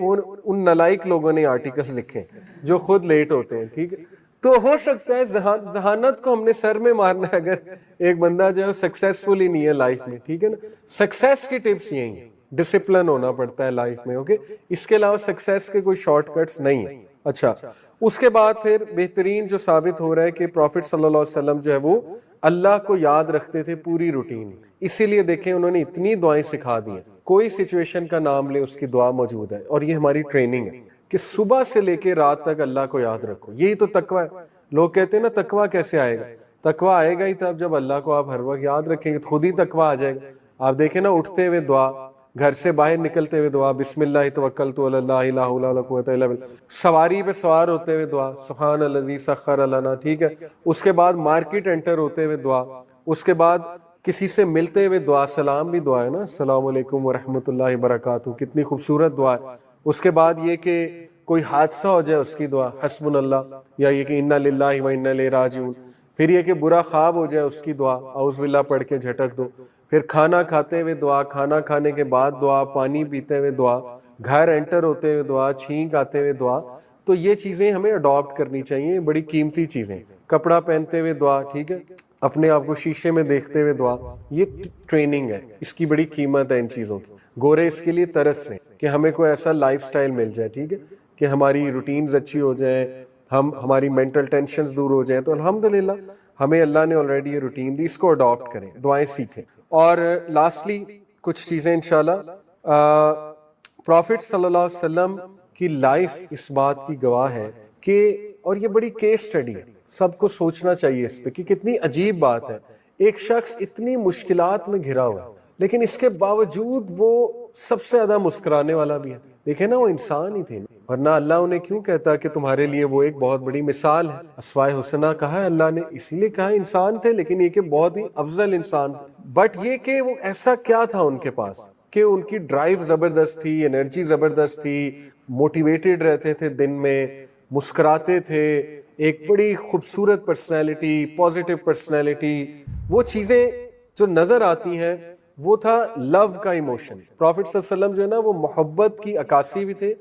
ان نالائق لوگوں نے آرٹیکلز لکھے جو خود لیٹ ہوتے ہیں، ٹھیک ہے. تو ہو سکتا ہے ذہانت کو ہم نے سر میں مارنا ہے اگر ایک بندہ جو ہے سکسیسفل ہی نہیں ہے لائف میں، ٹھیک ہے نا. سکسیس کی ٹپس یہی ہیں، ڈسپلن ہونا پڑتا ہے لائف میں، اوکے. اس کے علاوہ سکسیس کے کوئی شارٹ کٹس نہیں ہیں. اچھا، اس کے بعد پھر بہترین جو ثابت ہو رہا ہے کہ پروفٹ صلی اللہ علیہ وسلم جو ہے وہ اللہ کو یاد رکھتے تھے پوری روٹین. اسی لیے دیکھیں انہوں نے اتنی دعائیں سکھا دی ہیں، کوئی سچویشن کا نام لے اس کی دعا موجود ہے. اور یہ ہماری ٹریننگ ہے کہ صبح سے لے کے رات تک اللہ کو یاد رکھو. یہی تو تقویٰ ہے. لوگ کہتے ہیں نا تقویٰ کیسے آئے گا؟ تقویٰ آئے گا ہی تب جب اللہ کو آپ ہر وقت یاد رکھیں گے تو خود ہی تقویٰ آ جائے گا. آپ دیکھیں نا، اٹھتے ہوئے دعا، گھر سے باہر نکلتے ہوئے دعا، بسم اللہ توکلت علی اللہ لا حول ولا قوۃ الا باللہ. سواری پہ سوار ہوتے ہوئے دعا، سبحان الذی سخر لنا، ٹھیک ہے. اس کے بعد مارکیٹ انٹر ہوتے ہوئے دعا. اس کے بعد کسی سے ملتے ہوئے دعا، سلام بھی دعا ہے نا، السلام علیکم ورحمۃ اللہ وبرکاتہ، کتنی خوبصورت دعا ہے. اس کے بعد یہ کہ کوئی حادثہ ہو جائے اس کی دعا حسبنا اللہ، یا یہ کہ انا للہ و انا الیہ راجعون. پھر یہ کہ برا خواب ہو جائے اس کی دعا اعوذ باللہ پڑھ کے جھٹک دو. پھر کھانا کھاتے ہوئے دعا، کھانا کھانے کے بعد دعا، پانی پیتے ہوئے دعا، گھر انٹر ہوتے ہوئے دعا، چھینک آتے ہوئے دعا. تو یہ چیزیں ہمیں اڈاپٹ کرنی چاہیے، بڑی قیمتی چیزیں. کپڑا پہنتے ہوئے دعا، ٹھیک ہے، اپنے آپ کو شیشے میں دیکھتے ہوئے دعا. یہ ٹریننگ ہے، اس کی بڑی قیمت ہے ان چیزوں کی. گورے اس کے لیے ترس رہے کہ ہمیں کوئی ایسا لائف سٹائل مل جائے، ٹھیک ہے، کہ ہماری روٹینز اچھی ہو جائیں، ہماری مینٹل ٹینشنز دور ہو جائیں. تو الحمدللہ ہمیں اللہ نے آلریڈی یہ روٹین دی، اس کو اڈاپٹ کریں، دعائیں سیکھیں. اور لاسٹلی کچھ چیزیں انشاءاللہ، پروفٹ صلی اللہ علیہ وسلم کی لائف اس بات کی گواہ ہے کہ، اور یہ بڑی کیس سٹڈی ہے، سب کو سوچنا چاہیے اس پہ کہ کتنی عجیب بات ہے. ایک شخص اتنی مشکلات میں گھرا ہوا ہے لیکن اس کے باوجود وہ سب سے زیادہ مسکرانے والا بھی ہے. دیکھیں نا، وہ انسان ہی تھے، ورنہ اللہ انہیں کیوں کہتا کہ تمہارے لیے وہ ایک بہت بڑی مثال ہے. اسماء حسنہ کہا ہے اللہ نے، اسی لیے کہا انسان تھے، لیکن یہ کہ بہت ہی افضل انسان. بٹ یہ کہ وہ ایسا کیا تھا ان کے پاس کہ ان کی ڈرائیو زبردست تھی، انرجی زبردست تھی، موٹیویٹڈ رہتے تھے، دن میں مسکراتے تھے، ایک بڑی خوبصورت پرسنالٹی، پازیٹیو پرسنالٹی. وہ چیزیں جو نظر آتی ہیں وہ تھا لو کا ایموشن. پروفٹ صلی اللہ علیہ وسلم جو ہے نا وہ محبت کی عکاسی بھی تھے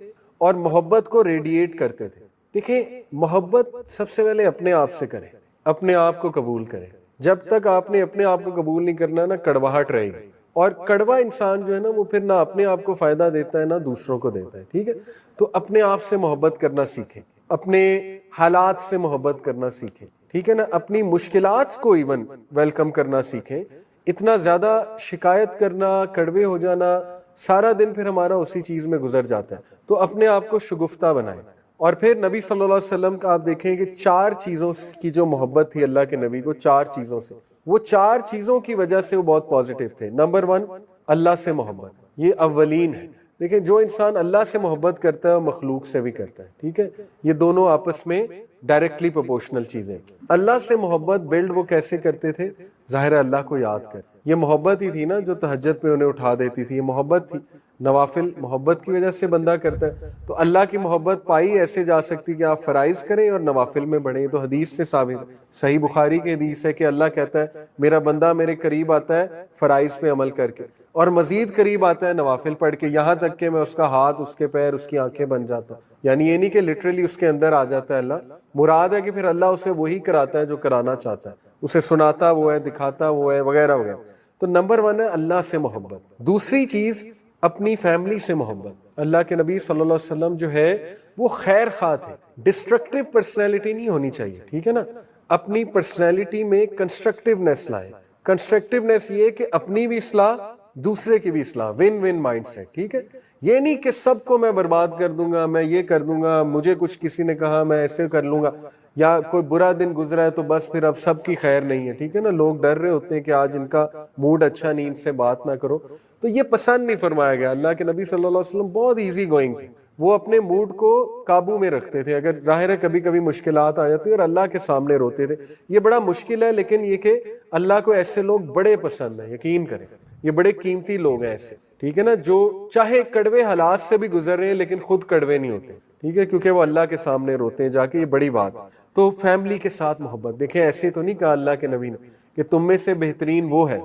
اور محبت کو ریڈیٹ کرتے تھے. دیکھیں، محبت سب سے پہلے اپنے آپ سے کریں، اپنے آپ کو قبول کریں. جب تک آپ نے اپنے آپ کو قبول نہیں کرنا نا، کڑواہٹ رہے گی. اور کڑوا انسان جو ہے نا وہ پھر نہ اپنے آپ کو فائدہ دیتا ہے نہ دوسروں کو دیتا ہے، ٹھیک ہے. تو اپنے آپ سے محبت کرنا سیکھیں، اپنے حالات سے محبت کرنا سیکھیں، ٹھیک ہے نا. اپنی مشکلات کو ایون ویلکم کرنا سیکھیں. اتنا زیادہ شکایت کرنا، کڑوے ہو جانا، سارا دن پھر ہمارا اسی چیز میں گزر جاتا ہے. تو اپنے آپ کو شگفتہ بنائیں. اور پھر نبی صلی اللہ علیہ وسلم کا آپ دیکھیں کہ 4 چیزوں کی جو محبت تھی اللہ کے نبی کو، 4 چیزوں سے، وہ 4 چیزوں کی وجہ سے وہ بہت پازیٹیو تھے. نمبر 1، اللہ سے محبت، یہ اولین ہے. دیکھیں، جو انسان اللہ سے محبت کرتا ہے وہ مخلوق سے بھی کرتا ہے، ٹھیک ہے. یہ دونوں آپس میں ڈائریکٹلی پروپورشنل چیزیں. اللہ سے محبت بلڈ وہ کیسے کرتے تھے؟ ظاہر ہے اللہ کو یاد کر. یہ محبت ہی تھی نا جو تہجد پہ انہیں اٹھا دیتی تھی، یہ محبت تھی. نوافل محبت کی وجہ سے بندہ کرتا ہے. تو اللہ کی محبت پائی ایسے جا سکتی کہ آپ فرائض کریں اور نوافل میں بڑھیں. تو حدیث سے ثابت، صحیح بخاری کی حدیث ہے کہ اللہ کہتا ہے میرا بندہ میرے قریب آتا ہے فرائض پہ عمل کر کے، اور مزید قریب آتا ہے نوافل پڑھ کے، یہاں تک کہ میں اس کا ہاتھ، اس کے پیر، اس کی آنکھیں بن جاتا ہوں. یعنی یہ نہیں کہ لٹرلی اس کے اندر آ جاتا ہے اللہ، مراد ہے کہ پھر اللہ اسے وہی کراتا ہے جو کرانا چاہتا ہے، اسے سناتا وہ ہے، دکھاتا وہ ہے، وغیرہ وغیرہ. تو نمبر 1 ہے اللہ سے محبت. دوسری چیز اپنی فیملی سے محبت. اللہ کے نبی صلی اللہ علیہ وسلم جو ہے وہ خیر خواہ تھے. ڈسٹرکٹیو پرسنالٹی نہیں ہونی چاہیے, ٹھیک ہے نا. اپنی پرسنالٹی میں کنسٹرکٹیونیس لائے. کنسٹرکٹیونیس یہ کہ اپنی بھی اصلاح, دوسرے کی بھی اصلاح, ون ون مائنڈ سیٹ, ٹھیک ہے. یہ نہیں کہ سب کو میں برباد کر دوں گا, میں یہ کر دوں گا, مجھے کچھ کسی نے کہا میں ایسے کر لوں گا, یا کوئی برا دن گزرا ہے تو بس پھر اب سب کی خیر نہیں ہے, ٹھیک ہے نا. لوگ ڈر رہے ہوتے ہیں کہ آج ان کا موڈ اچھا نہیں, ان سے بات نہ کرو, تو یہ پسند نہیں فرمایا گیا. اللہ کے نبی صلی اللہ علیہ وسلم بہت ایزی گوئنگ تھے, وہ اپنے موڈ کو قابو میں رکھتے تھے. اگر ظاہر ہے کبھی کبھی مشکلات آ جاتی اور اللہ کے سامنے روتے تھے. یہ بڑا مشکل ہے, لیکن یہ کہ اللہ کو ایسے لوگ بڑے پسند ہیں, یقین کریں یہ بڑے قیمتی لوگ ہیں ایسے, ٹھیک ہے نا, جو چاہے کڑوے حالات سے بھی گزر رہے ہیں لیکن خود کڑوے نہیں ہوتے, ٹھیک ہے, کیونکہ وہ اللہ کے سامنے روتے ہیں جا کے. یہ بڑی بات. تو فیملی کے ساتھ محبت, دیکھیں ایسے تو نہیں کہا اللہ کے نبی نے کہ تم میں سے بہترین وہ ہے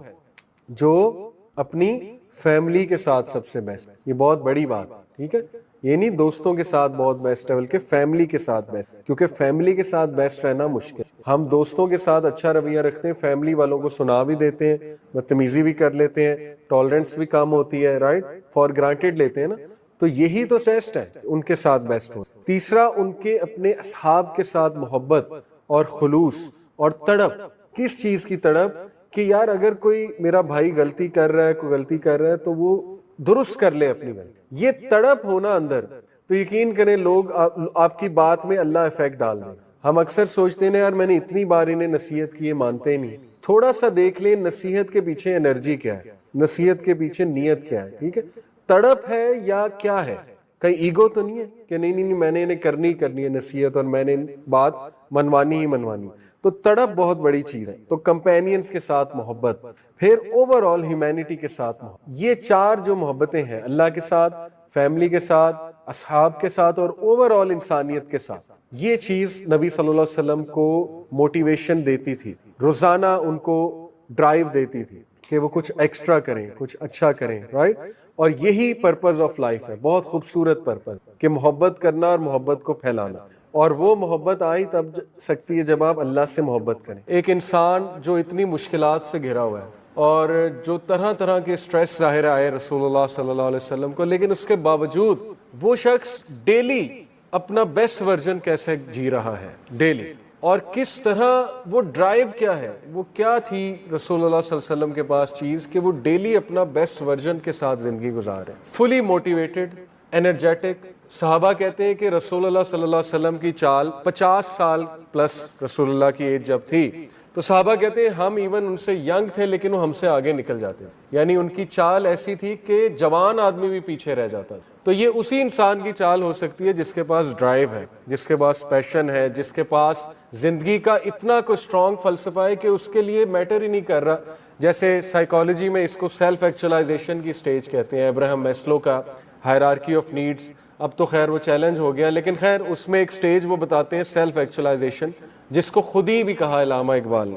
جو اپنی فیملی کے ساتھ سب سے بیسٹ. یہ بہت بڑی بات, ٹھیک ہے. یہ نہیں دوستوں کے ساتھ بہت بیسٹ ہے, بلکہ فیملی کے ساتھ بیسٹ, کیونکہ فیملی کے ساتھ بیسٹ رہنا مشکل. ہم دوستوں کے ساتھ اچھا رویہ رکھتے ہیں, فیملی والوں کو سنا بھی دیتے ہیں, بدتمیزی بھی کر لیتے ہیں, ٹالرنس بھی کم ہوتی ہے, رائٹ, فار گرانٹیڈ لیتے ہیں نا. تو یہی تو ٹیسٹ ہے, ان کے ساتھ بیسٹ ہو. تیسرا, ان کے اپنے اصحاب کے ساتھ محبت اور خلوص اور تڑپ. کس چیز کی تڑپ؟ کہ یار اگر کوئی میرا بھائی غلطی کر رہا ہے, کوئی غلطی کر رہا ہے تو وہ درست کر لے اپنی غلطی. یہ تڑپ ہونا اندر, تو یقین کریں لوگ آپ کی بات میں اللہ افیکٹ ڈال دیں. ہم اکثر سوچتے ہیں یار میں نے اتنی بار انہیں نصیحت کی, مانتے ہی نہیں. تھوڑا سا دیکھ لیں نصیحت کے پیچھے انرجی کیا ہے, نصیحت کے پیچھے نیت کیا ہے, ٹھیک ہے. تڑپ ہے یا کیا ہے؟ کہیں ایگو تو نہیں ہے کہ نہیں میں نے انہیں کرنی ہے نصیحت اور میں نے بات منوانی ہی منوانی. تو تڑپ بہت بڑی چیز ہے. تو کمپینینز کے ساتھ محبت, پھر اوور آل ہیومینٹی کے ساتھ محبت. یہ چار جو محبتیں ہیں, اللہ کے ساتھ, فیملی کے ساتھ, اصحاب کے ساتھ اور اوور آل انسانیت کے ساتھ, یہ چیز نبی صلی اللہ علیہ وسلم کو موٹیویشن دیتی تھی, روزانہ ان کو ڈرائیو دیتی تھی کہ وہ کچھ ایکسٹرا کریں, کچھ اچھا کریں, رائٹ. اور یہی پرپز آف لائف ہے, بہت خوبصورت پرپز, کہ محبت کرنا اور محبت کو پھیلانا. اور وہ محبت آئی تب سکتی ہے جب آپ اللہ سے محبت کریں. ایک انسان جو اتنی مشکلات سے گھرا ہوا ہے اور جو طرح طرح کے سٹریس ظاہر آئے رسول اللہ صلی اللہ علیہ وسلم کو, لیکن اس کے باوجود وہ شخص ڈیلی اپنا بیسٹ ورژن کیسے جی رہا ہے ڈیلی, اور کس طرح وہ ڈرائیو کیا ہے, وہ کیا تھی رسول اللہ صلی اللہ علیہ وسلم کے پاس چیز کہ وہ ڈیلی اپنا بیسٹ ورژن کے ساتھ زندگی گزار رہے ہیں, فلی موٹیویٹڈ, انرجیٹک. صحابہ کہتے ہیں کہ رسول اللہ صلی اللہ علیہ وسلم کی چال 50 سال پلس رسول اللہ کی ایج جب تھی, تو صحابہ کہتے ہیں ہم ایون ان سے ینگ تھے لیکن وہ ہم سے آگے نکل جاتے, یعنی ان کی چال ایسی تھی کہ جوان آدمی بھی پیچھے رہ جاتا. تو یہ اسی انسان کی چال ہو سکتی ہے جس کے پاس ڈرائیو ہے, جس کے پاس پیشن ہے, جس کے پاس زندگی کا اتنا کوئی اسٹرانگ فلسفہ ہے کہ اس کے لیے میٹر ہی نہیں کر رہا. جیسے سائیکالوجی میں اس کو سیلف ایکچولائزیشن کی سٹیج کہتے ہیں, ابراہم میسلو کا ہائرارکی آف نیڈز. اب تو خیر وہ چیلنج ہو گیا, لیکن خیر اس میں ایک سٹیج وہ بتاتے ہیں سیلف ایکچولائزیشن, جس کو خود ہی بھی کہا علامہ اقبال نے.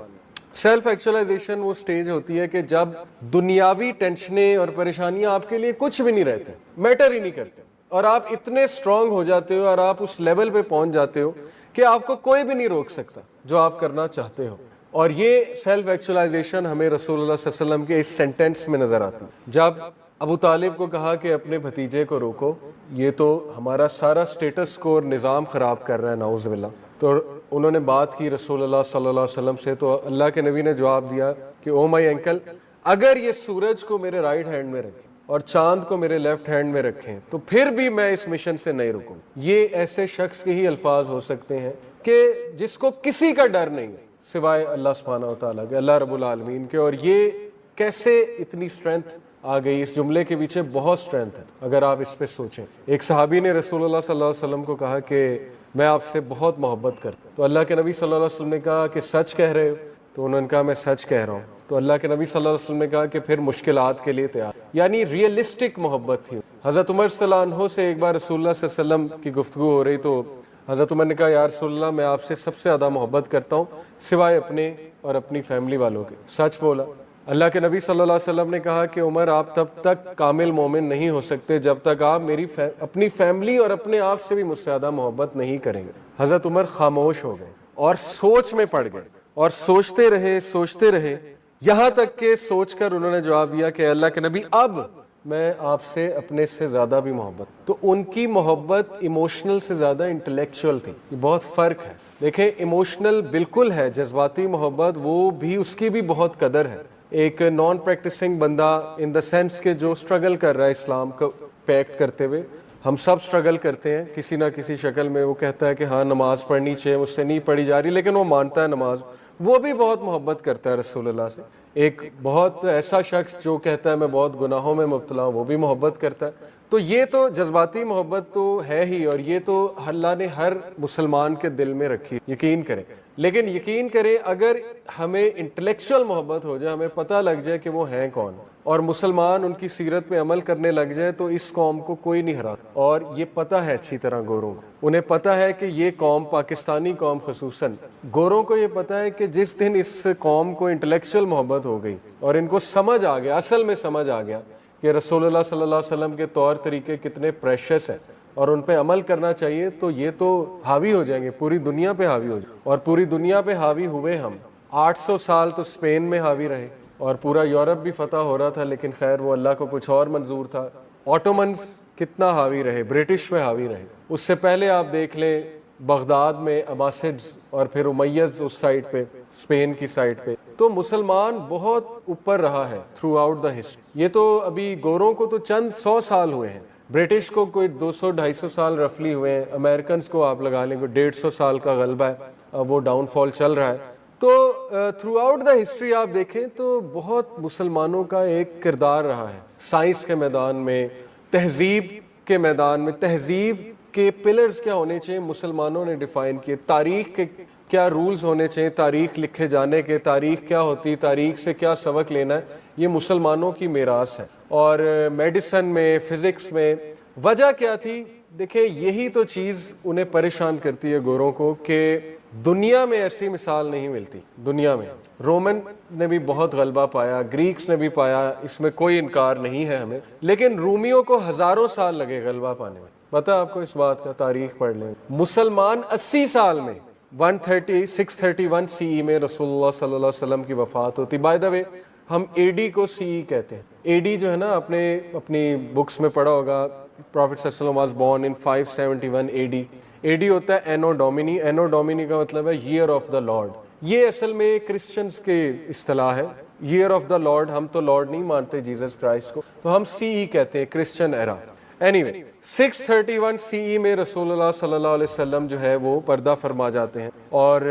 سیلف ایکچولائزیشن وہ سٹیج ہوتی ہے کہ جب دنیاوی ٹینشنیں اور پریشانیاں آپ کے لیے کچھ بھی نہیں رہتے, میٹر ہی نہیں کرتے, اور آپ اتنے اسٹرانگ ہو جاتے ہو اور آپ اس لیول پہ پہنچ جاتے ہو کہ آپ کو کوئی بھی نہیں روک سکتا جو آپ کرنا چاہتے ہو. اور یہ سیلف ایکچولائزیشن ہمیں رسول اللہ صلی اللہ علیہ وسلم کے اس سینٹینس میں نظر آتی. جب ابو طالب کو کہا کہ اپنے بھتیجے کو روکو, یہ تو ہمارا سارا سٹیٹس کو اور نظام خراب کر رہا ہے نعوذ باللہ, تو انہوں نے بات کی رسول اللہ صلی اللہ علیہ وسلم سے, تو اللہ کے نبی نے جواب دیا کہ او مائی انکل, اگر یہ سورج کو میرے رائٹ ہینڈ میں رکھیں اور چاند کو میرے لیفٹ ہینڈ میں رکھیں تو پھر بھی میں اس مشن سے نہیں رکوں. یہ ایسے شخص کے ہی الفاظ ہو سکتے ہیں کہ جس کو کسی کا ڈر نہیں ہے سوائے اللہ سبحانہ و تعالیٰ کے, اللہ رب العالمین کے. اور یہ کیسے اتنی اسٹرینتھ آ گئی؟ اس جملے کے پیچھے بہت اسٹرینتھ ہے اگر آپ اس پہ سوچیں. ایک صحابی نے رسول اللہ صلی اللہ علیہ وسلم کو کہا کہ میں آپ سے بہت محبت کرتا ہوں, تو اللہ کے نبی صلی اللہ علیہ وسلم نے کہا کہ سچ کہہ رہے ہو؟ تو انہوں نے کہا میں سچ کہہ رہا ہوں. تو اللہ کے نبی صلی اللہ علیہ وسلم نے کہا کہ پھر مشکلات کے لیے تیار, یعنی ریئلسٹک محبت تھی. حضرت عمر رضی اللہ عنہ سے ایک بار رسول اللہ صلی اللہ علیہ وسلم کی گفتگو ہو رہی, تو حضرت عمر نے کہا یا رسول اللہ میں آپ سے سب سے زیادہ محبت کرتا ہوں سوائے اپنے اور اپنی فیملی والوں کے. سچ بولا. اللہ کے نبی صلی اللہ علیہ وسلم نے کہا کہ عمر آپ تب تک کامل مومن نہیں ہو سکتے جب تک آپ اپنی فیملی اور اپنے آپ سے بھی مجھ سے زیادہ محبت نہیں کریں گے. حضرت عمر خاموش ہو گئے اور سوچ میں پڑ گئے اور سوچتے رہے, یہاں تک کہ سوچ کر انہوں نے جواب دیا کہ اللہ کے نبی اب میں آپ سے اپنے سے زیادہ بھی محبت. تو ان کی محبت ایموشنل سے زیادہ انٹلیکچوئل تھی. یہ بہت فرق ہے. دیکھیں ایموشنل بالکل ہے، جذباتی محبت وہ بھی، اس کی بھی بہت قدر ہے. ایک نان پریکٹسنگ بندہ ان دا سینس کہ جو اسٹرگل کر رہا ہے اسلام کو پیکٹ کرتے ہوئے، ہم سب اسٹرگل کرتے ہیں کسی نہ کسی شکل میں. وہ کہتا ہے کہ ہاں نماز پڑھنی چاہیے، مجھ سے نہیں پڑھی جا رہی، لیکن وہ مانتا ہے نماز. وہ بھی بہت محبت کرتا ہے رسول اللہ سے. ایک بہت ایسا شخص جو کہتا ہے میں بہت گناہوں میں مبتلا ہوں، وہ بھی محبت کرتا ہے. تو یہ تو جذباتی محبت تو ہے ہی، اور یہ تو اللہ نے ہر مسلمان کے دل میں رکھی، یقین کریں. لیکن یقین کریں اگر ہمیں انٹلیکچوئل محبت ہو جائے، ہمیں پتہ لگ جائے کہ وہ ہیں کون، اور مسلمان ان کی سیرت پہ عمل کرنے لگ جائے، تو اس قوم کو کوئی نہیں ہرا. اور یہ پتہ ہے اچھی طرح گوروں کو، انہیں پتہ ہے کہ یہ قوم، پاکستانی قوم خصوصاً، گوروں کو یہ پتہ ہے کہ جس دن اس قوم کو انٹلیکچوئل محبت ہو گئی اور ان کو سمجھ آ گیا، اصل میں سمجھ آ گیا کہ رسول اللہ صلی اللہ علیہ وسلم کے طور طریقے کتنے پریشس ہیں اور ان پہ عمل کرنا چاہیے، تو یہ تو حاوی ہو جائیں گے، پوری دنیا پہ حاوی ہو جائیں. اور پوری دنیا پہ حاوی ہوئے ہم. 800 سال تو اسپین میں حاوی رہے، اور پورا یورپ بھی فتح ہو رہا تھا، لیکن خیر وہ اللہ کو کچھ اور منظور تھا. آٹومنز کتنا حاوی رہے، برٹش پہ حاوی رہے. اس سے پہلے آپ دیکھ لیں بغداد میں اباسڈز اور پھر امیدز اس سائڈ پہ، اسپین کی سائڈ پہ. تو مسلمان بہت اوپر رہا ہے تھرو آؤٹ دا ہسٹری. یہ تو ابھی گوروں کو تو چند 100 سال ہوئے ہیں، برٹش کو کوئی 200-250 سال رفلی ہوئے ہیں، امریکنز کو آپ لگا لیں کوئی 150 سال کا غلبہ ہے. اب وہ ڈاؤن فال چل رہا ہے. تو تھرو آؤٹ دا ہسٹری آپ دیکھیں تو بہت مسلمانوں کا ایک کردار رہا ہے. سائنس کے میدان میں، تہذیب کے میدان میں، تہذیب کے پلرز کیا ہونے چاہیے مسلمانوں نے ڈیفائن کیے. تاریخ کے کیا رولز ہونے چاہیے تاریخ لکھے جانے کے، تاریخ کیا ہوتی، تاریخ سے کیا سبق لینا ہے، یہ مسلمانوں کی میراث ہے. اور میڈیسن میں، فزکس میں وجہ کیا تھی؟ دیکھیں یہی تو چیز انہیں پریشان کرتی ہے گوروں کو کہ دنیا میں ایسی مثال نہیں ملتی. دنیا میں رومن نے بھی بہت غلبہ پایا، گریکس نے بھی پایا، اس میں کوئی انکار نہیں ہے ہمیں، لیکن رومیوں کو ہزاروں سال لگے غلبہ پانے میں. پتہ آپ کو اس بات کا؟ تاریخ پڑھ لیں. مسلمان 80 سال میں 631 سی ای میں رسول اللہ صلی اللہ علیہ وسلم کی وفات ہوتی. بائی دا وے ہم اے ڈی کو سی ای کہتے ہیں. اے ڈی جو ہے نا، اپنی بکس میں پڑھا ہوگا، پروفٹ صلی اللہ علیہ وسلم was born in 571 a D. A D ہوتا ہے اینو ڈومینی. اینو ڈومینی کا مطلب ہے ایئر آف دا لارڈ. یہ اصل میں کرسچنز کے اصطلاح ہے، ایئر آف دا لارڈ. ہم تو لارڈ نہیں مانتے جیزس کرائسٹ کو، تو ہم سی ای کہتے ہیں، کرسچن ایرا. اینی وے 631 سی ای میں رسول اللہ صلی اللہ علیہ وسلم جو ہے وہ پردہ فرما جاتے ہیں، اور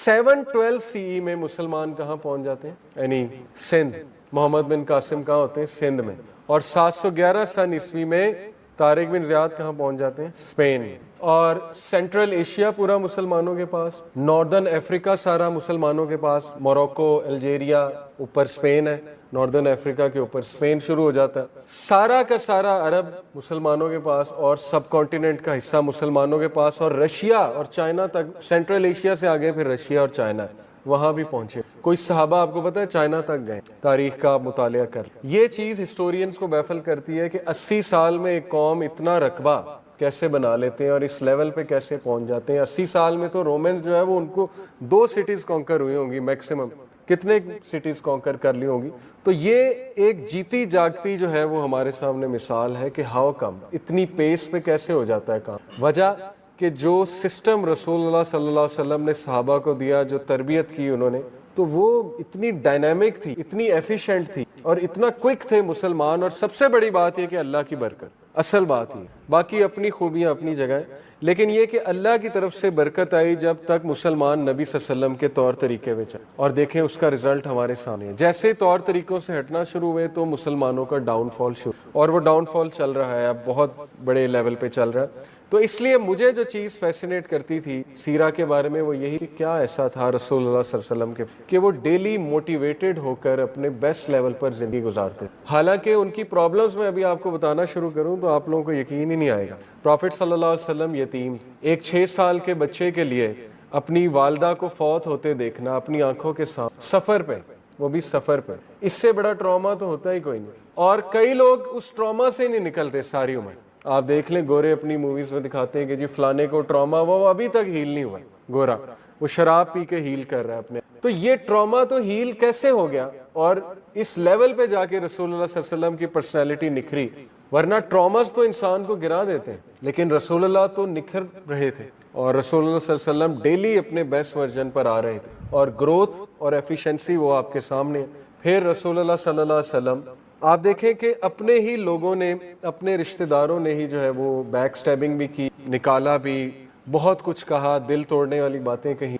712 سی ای میں مسلمان کہاں پہنچ جاتے ہیں؟ یعنی سندھ. محمد بن قاسم کہاں ہوتے ہیں؟ سندھ میں. اور 711 سن عیسوی میں طارق بن زیاد کہاں پہنچ جاتے ہیں؟ اسپین. اور سینٹرل ایشیا پورا مسلمانوں کے پاس، ناردرن افریقہ سارا مسلمانوں کے پاس، موروکو، الجیریا، اوپر اسپین ہے، ناردرن افریقہ کے اوپر اسپین شروع ہو جاتا ہے. سارا کا سارا عرب مسلمانوں کے پاس، اور سب کانٹیننٹ کا حصہ مسلمانوں کے پاس، اور رشیا اور چائنا تک. سینٹرل ایشیا سے آگے پھر رشیا اور چائنا ہے، وہاں بھی پہنچے. کوئی صحابہ آپ کو پتہ ہے چائنا تک گئے. تاریخ کا آپ مطالعہ کر. یہ چیز ہسٹورینز کو بیفل کرتی ہے کہ 80 سال میں ایک قوم اتنا رقبہ کیسے بنا لیتے ہیں اور اس لیول پہ کیسے پہنچ جاتے ہیں. 80 سال میں تو رومنز جو ہے وہ ان کو 2 سٹیز کانکر ہوئی ہوں گی میکسیمم، کتنے سٹیز کانکر کر لی ہوں گی. تو یہ ایک جیتی جاگتی جو ہے وہ ہمارے سامنے مثال ہے کہ ہاؤ کم اتنی پیس پہ کیسے ہو جاتا ہے کام. وجہ کہ جو سسٹم رسول اللہ صلی اللہ علیہ وسلم نے صحابہ کو دیا، جو تربیت کی انہوں نے، تو وہ اتنی ڈائنامک تھی، اتنی ایفیشینٹ تھی، اور اتنا کوئک تھے مسلمان. اور سب سے بڑی بات یہ کہ اللہ کی برکت، اصل بات ہی. باقی اپنی خوبیاں اپنی جگہ، لیکن یہ کہ اللہ کی طرف سے برکت آئی جب تک مسلمان نبی صلی اللہ علیہ وسلم کے طور طریقے میں چلے. اور دیکھیں اس کا رزلٹ ہمارے سامنے ہے. جیسے طور طریقوں سے ہٹنا شروع ہوئے تو مسلمانوں کا ڈاؤن فال شروع، اور وہ ڈاؤن فال چل رہا ہے، اب بہت بڑے لیول پہ چل رہا ہے. تو اس لیے مجھے جو چیز فیسینیٹ کرتی تھی سیرہ کے بارے میں وہ یہی کہ کیا ایسا تھا رسول اللہ صلی اللہ علیہ وسلم کے کہ وہ ڈیلی موٹیویٹڈ ہو کر اپنے بیسٹ لیول پر زندگی گزارتے. حالانکہ ان کی پرابلمز میں ابھی آپ کو بتانا شروع کروں تو آپ لوگوں کو یقین ہی نہیں آئے گا. پروفٹ صلی اللہ علیہ وسلم یتیم، ایک 6 سال کے بچے کے لیے اپنی والدہ کو فوت ہوتے دیکھنا اپنی آنکھوں کے سامنے، سفر پہ، وہ بھی سفر پہ، اس سے بڑا ٹراما تو ہوتا ہی کوئی نہیں. اور کئی لوگ اس ٹراما سے نہیں نکلتے ساری عمر. آپ دیکھ لیں گورے اپنی موویز میں دکھاتے ہیں کہ جی فلانے کو ٹراما ہوا، وہ ابھی تک ہیل نہیں ہوا. گورا وہ شراب پی کے ہیل کر رہا ہے اپنے. تو یہ ٹراما تو ہیل کیسے ہو گیا اور اس لیول پہ جا کے رسول اللہ صلی اللہ علیہ وسلم کی پرسنالٹی نکھری؟ ورنہ ٹراماز تو انسان کو گرا دیتے ہیں، لیکن رسول اللہ تو نکھر رہے تھے اور رسول اللہ صلی اللہ علیہ وسلم ڈیلی اپنے بیسٹ ورژن پر آ رہے تھے اور گروتھ اور ایفیشنسی وہ آپ کے سامنے. پھر رسول اللہ صلی اللہ علیہ وسلم آپ دیکھیں کہ اپنے ہی لوگوں نے، اپنے رشتہ داروں نے ہی جو ہے وہ بیک سٹیبنگ بھی کی، نکالا بھی، بہت کچھ کہا، دل توڑنے والی باتیں کہیں،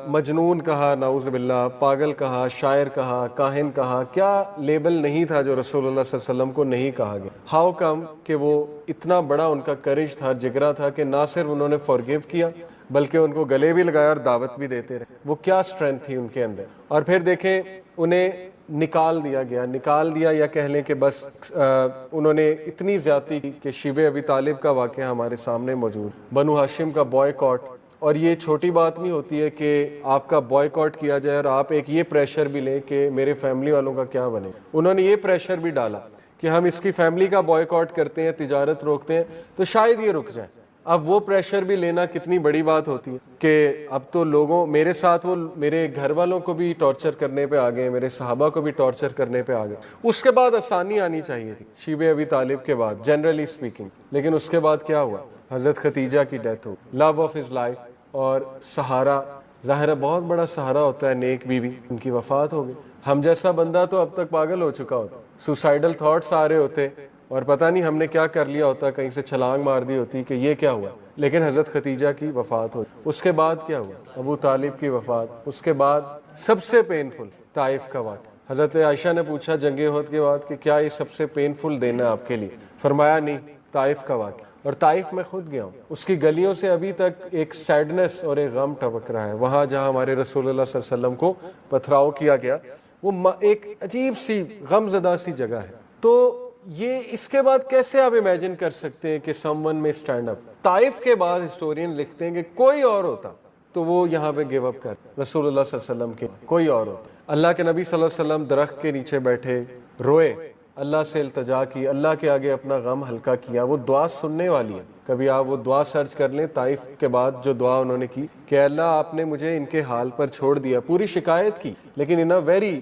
مجنون کہا، نعوذ باللہ، پاگل کہا، شاعر کہا، کاہن کہا. کیا لیبل نہیں تھا جو رسول اللہ صلی اللہ علیہ وسلم کو نہیں کہا گیا؟ ہاؤ کم کہ وہ اتنا بڑا ان کا کریج تھا، جگرا تھا کہ نہ صرف انہوں نے فارگیو کیا بلکہ ان کو گلے بھی لگایا اور دعوت بھی دیتے رہے. وہ کیا اسٹرینتھ تھی ان کے اندر. اور پھر دیکھیں انہیں نکال دیا یا کہہ لیں کہ بس انہوں نے اتنی زیادتی کی کہ شیبہ ابی طالب کا واقعہ ہمارے سامنے موجود، بنو ہاشم کا بوائے-کاٹ. اور یہ چھوٹی بات نہیں ہوتی ہے کہ آپ کا بوائے-کاٹ کیا جائے اور آپ ایک یہ پریشر بھی لیں کہ میرے فیملی والوں کا کیا بنے. انہوں نے یہ پریشر بھی ڈالا کہ ہم اس کی فیملی کا بوائے-کاٹ کرتے ہیں، تجارت روکتے ہیں تو شاید یہ رک جائے. اب وہ پریشر بھی لینا کتنی بڑی بات ہوتی ہے کہ اب تو لوگوں میرے ساتھ، وہ میرے گھر والوں کو بھی ٹارچر کرنے پہ آ گئے، میرے صحابہ کو بھی ٹارچر کرنے پہ آ گئے. اس کے بعد آسانی آنی چاہیے تھی شیبہ ابی طالب کے بعد، جنرلی اسپیکنگ. لیکن اس کے بعد کیا ہوا؟ حضرت خدیجہ کی ڈیتھ ہو، لو آف ہز لائف. اور سہارا، ظاہر ہے بہت بڑا سہارا ہوتا ہے نیک بیوی، ان کی وفات ہو گئی. ہم جیسا بندہ تو اب تک پاگل ہو چکا ہوتا، سوسائڈل تھاٹس آ رہے ہوتے اور پتہ نہیں ہم نے کیا کر لیا ہوتا، کہیں سے چھلانگ مار دی ہوتی کہ یہ کیا ہوا. لیکن حضرت خدیجہ کی وفات ہوئی. اس کے بعد کیا ہوا؟ ابو طالب کی وفات. اس کے بعد سب سے پینفل طائف کا واقعہ. حضرت عائشہ نے پوچھا جنگ احد کے بعد کہ کیا یہ سب سے پینفل دن ہے آپ کے لیے؟ فرمایا نہیں، طائف کا واقعہ. اور طائف میں خود گیا ہوں، اس کی گلیوں سے ابھی تک ایک سیڈنس اور ایک غم ٹپک رہا ہے. وہاں جہاں ہمارے رسول اللہ صلی اللہ علیہ وسلم کو پتھراؤ کیا گیا، وہ ایک عجیب سی غم زدہ سی جگہ ہے. تو یہ اس کے بعد کیسے آپ امیجن کر سکتے ہیں کہ سم ون میں اسٹینڈ اپ؟ طائف کے بعد ہسٹورین لکھتے ہیں کہ کوئی اور ہوتا تو وہ یہاں پہ گیو اپ کر، رسول اللہ صلی اللہ علیہ وسلم کے کوئی اور ہوتا. اللہ کے نبی صلی اللہ علیہ وسلم درخت کے نیچے بیٹھے روئے، اللہ سے التجا کی، اللہ کے آگے اپنا غم ہلکا کیا. وہ دعا سننے والی ہے، کبھی آپ وہ دعا سرچ کر لیں. طائف کے بعد جو دعا انہوں نے کی کہ اللہ آپ نے مجھے ان کے حال پر چھوڑ دیا، پوری شکایت کی لیکن ان اے ویری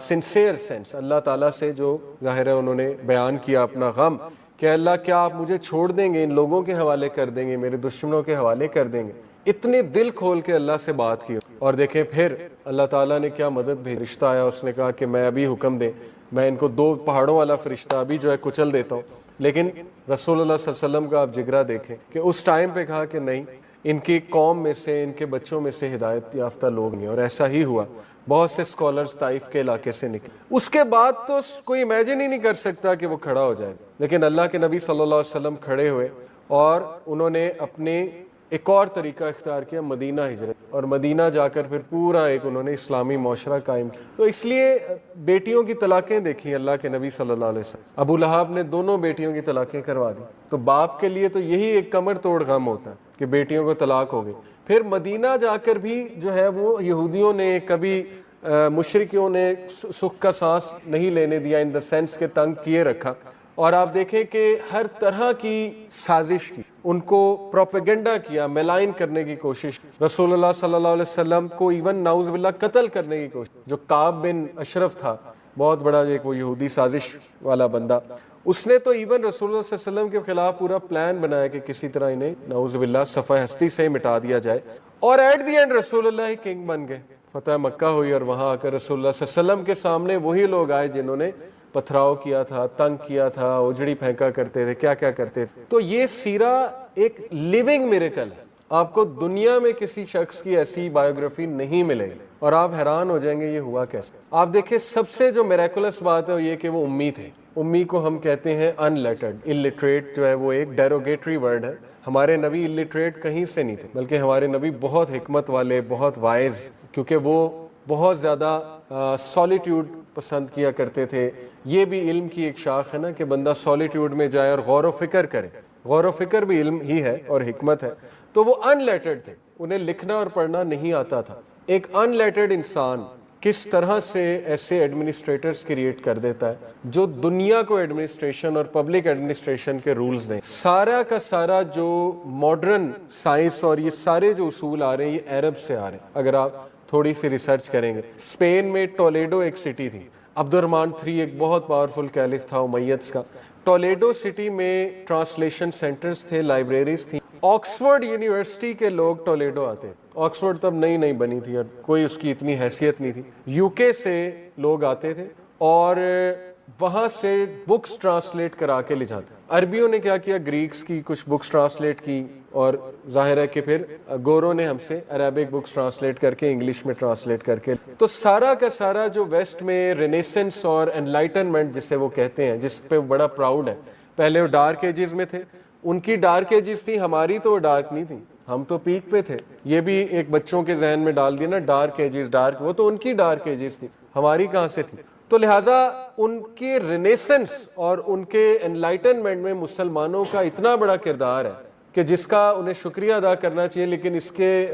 سنسیئر سینس اللہ تعالیٰ سے، جو ظاہر ہے انہوں نے بیان کیا اپنا غم کہ اللہ کیا آپ مجھے چھوڑ دیں گے، ان لوگوں کے حوالے کر دیں گے، میرے دشمنوں کے حوالے کر دیں گے. اتنے دل کھول کے اللہ سے بات کی. اور دیکھیں پھر اللہ تعالیٰ نے کیا مدد بھیجی. فرشتہ آیا، اس نے کہا کہ میں ابھی حکم دے، میں ان کو 2 پہاڑوں والا فرشتہ ابھی جو ہے کچل دیتا ہوں. لیکن رسول اللہ صلی اللہ علیہ وسلم کا آپ جگرا دیکھیں کہ اس ٹائم پہ کہا کہ نہیں، ان کی قوم میں سے، ان کے بچوں میں سے ہدایت یافتہ لوگ نہیں. اور ایسا ہی ہوا، بہت سے اسکالرز طائف کے علاقے سے نکلے. اس کے بعد تو کوئی امیجن ہی نہیں کر سکتا کہ وہ کھڑا ہو جائے. لیکن اللہ کے نبی صلی اللہ علیہ وسلم کھڑے ہوئے اور انہوں نے اپنے ایک اور طریقہ اختیار کیا، مدینہ ہجرت. اور مدینہ جا کر پھر پورا ایک انہوں نے اسلامی معاشرہ قائم کیا. تو اس لیے بیٹیوں کی طلاقیں دیکھیں اللہ کے نبی صلی اللہ علیہ وسلم. ابو لہب نے دونوں بیٹیوں کی طلاقیں کروا دی. تو باپ کے لیے تو یہی ایک کمر توڑ غم ہوتا ہے کہ بیٹیوں کو طلاق ہو گئی. پھر مدینہ جا کر بھی جو ہے وہ یہودیوں نے، کبھی مشرکیوں نے سکھ کا سانس نہیں لینے دیا، ان دا سینس کے تنگ کیے رکھا. اور آپ دیکھیں کہ ہر طرح کی سازش کی، ان کو پروپیگنڈا کیا، میلائن کرنے کی کوشش. رسول اللہ صلی اللہ علیہ وسلم کو ایون نعوذ باللہ قتل کرنے کی کوشش. جو کعب بن اشرف تھا، بہت بڑا ایک وہ یہودی سازش والا بندہ، اس نے تو ایون رسول اللہ صلی اللہ علیہ وسلم کے خلاف پورا پلان بنایا کہ کسی طرح انہیں نعوذ باللہ صفحہ ہستی سے مٹا دیا جائے. اور ایٹ دی اینڈ رسول اللہ کنگ بن گئے. فتح مکہ ہوئی اور وہاں آ کر رسول اللہ صلی اللہ علیہ وسلم کے سامنے وہی لوگ آئے جنہوں نے پتھراؤ کیا تھا، تنگ کیا تھا، اجڑی پھینکا کرتے تھے، کیا کیا کرتے تھے. تو یہ سیرہ ایک لیونگ میریکل ہے. آپ کو دنیا میں کسی شخص کی ایسی بایوگرافی نہیں ملے گی اور آپ حیران ہو جائیں گے یہ ہوا کیسے. آپ دیکھیں سب سے جو میریکولس بات ہے وہ یہ کہ وہ امی تھے. امی کو ہم کہتے ہیں ان لیٹرڈ، الٹریٹ جو ہے وہ ایک ڈیروگیٹری ورڈ ہے. ہمارے نبی الٹریٹ کہیں سے نہیں تھے، بلکہ ہمارے نبی بہت حکمت والے، بہت وائز، کیونکہ وہ بہت زیادہ سولیٹیوڈ پسند کیا کرتے تھے. یہ بھی علم کی ایک شاخ ہے نا کہ بندہ سولیٹیوڈ میں جائے اور غور و فکر کرے. غور و فکر بھی علم ہی ہے اور حکمت ہے. تو وہ ان لیٹرڈ تھے، انہیں لکھنا اور پڑھنا نہیں آتا تھا. ایک ان لیٹرڈ انسان کس طرح سے ایسے ایڈمنسٹریٹرز کریٹ کر دیتا ہے جو دنیا کو ایڈمنسٹریشن اور پبلک ایڈمنسٹریشن کے رولز دیں. سارا کا سارا جو ماڈرن سائنس اور یہ سارے جو اصول آ رہے ہیں یہ عرب سے آ رہے ہیں. اگر آپ تھوڑی سی ریسرچ کریں گے. اسپین میں ٹولیڈو ایک سٹی تھی, عبد الرحمن III ایک بہت پاورفل کیلف تھا امیدز کا. ٹولیڈو سٹی میں ٹرانسلیشن سینٹرز تھے, لائبریریز تھیں. آکسفورڈ یونیورسٹی کے لوگ ٹولیڈو آتے. آکسفورڈ تب نئی بنی تھی اور کوئی اس کی اتنی حیثیت نہیں تھی. یو کے سے لوگ آتے تھے اور وہاں سے بکس ٹرانسلیٹ کرا کے لے جاتے. عربیوں نے کیا کیا, گریکس کی کچھ بکس ٹرانسلیٹ کی, اور ظاہر ہے کہ پھر گوروں نے ہم سے عربک بکس ٹرانسلیٹ کر کے انگلش میں ٹرانسلیٹ کر کے. تو سارا کا سارا جو ویسٹ میں رینیسنس اور انلائٹنمنٹ جسے وہ کہتے ہیں, جس پہ بڑا پراؤڈ ہے, پہلے وہ ڈارک ایجز میں تھے, ان کی ڈارک ایجز تھی, ہماری تو وہ ڈارک نہیں تھی, ہم تو پیک پہ تھے. یہ بھی ایک بچوں کے ذہن میں ڈال دیا نا, ڈارک ایجز, ڈارک, وہ تو ان کی ڈارک ایجز تھی, ہماری کہاں سے تھی. تو لہٰذا ان کے رینیسنس اور ان کے انلائٹنمنٹ میں مسلمانوں کا اتنا بڑا کردار ہے کہ جس کا انہیں شکریہ ادا کرنا چاہیے. لیکن اس کے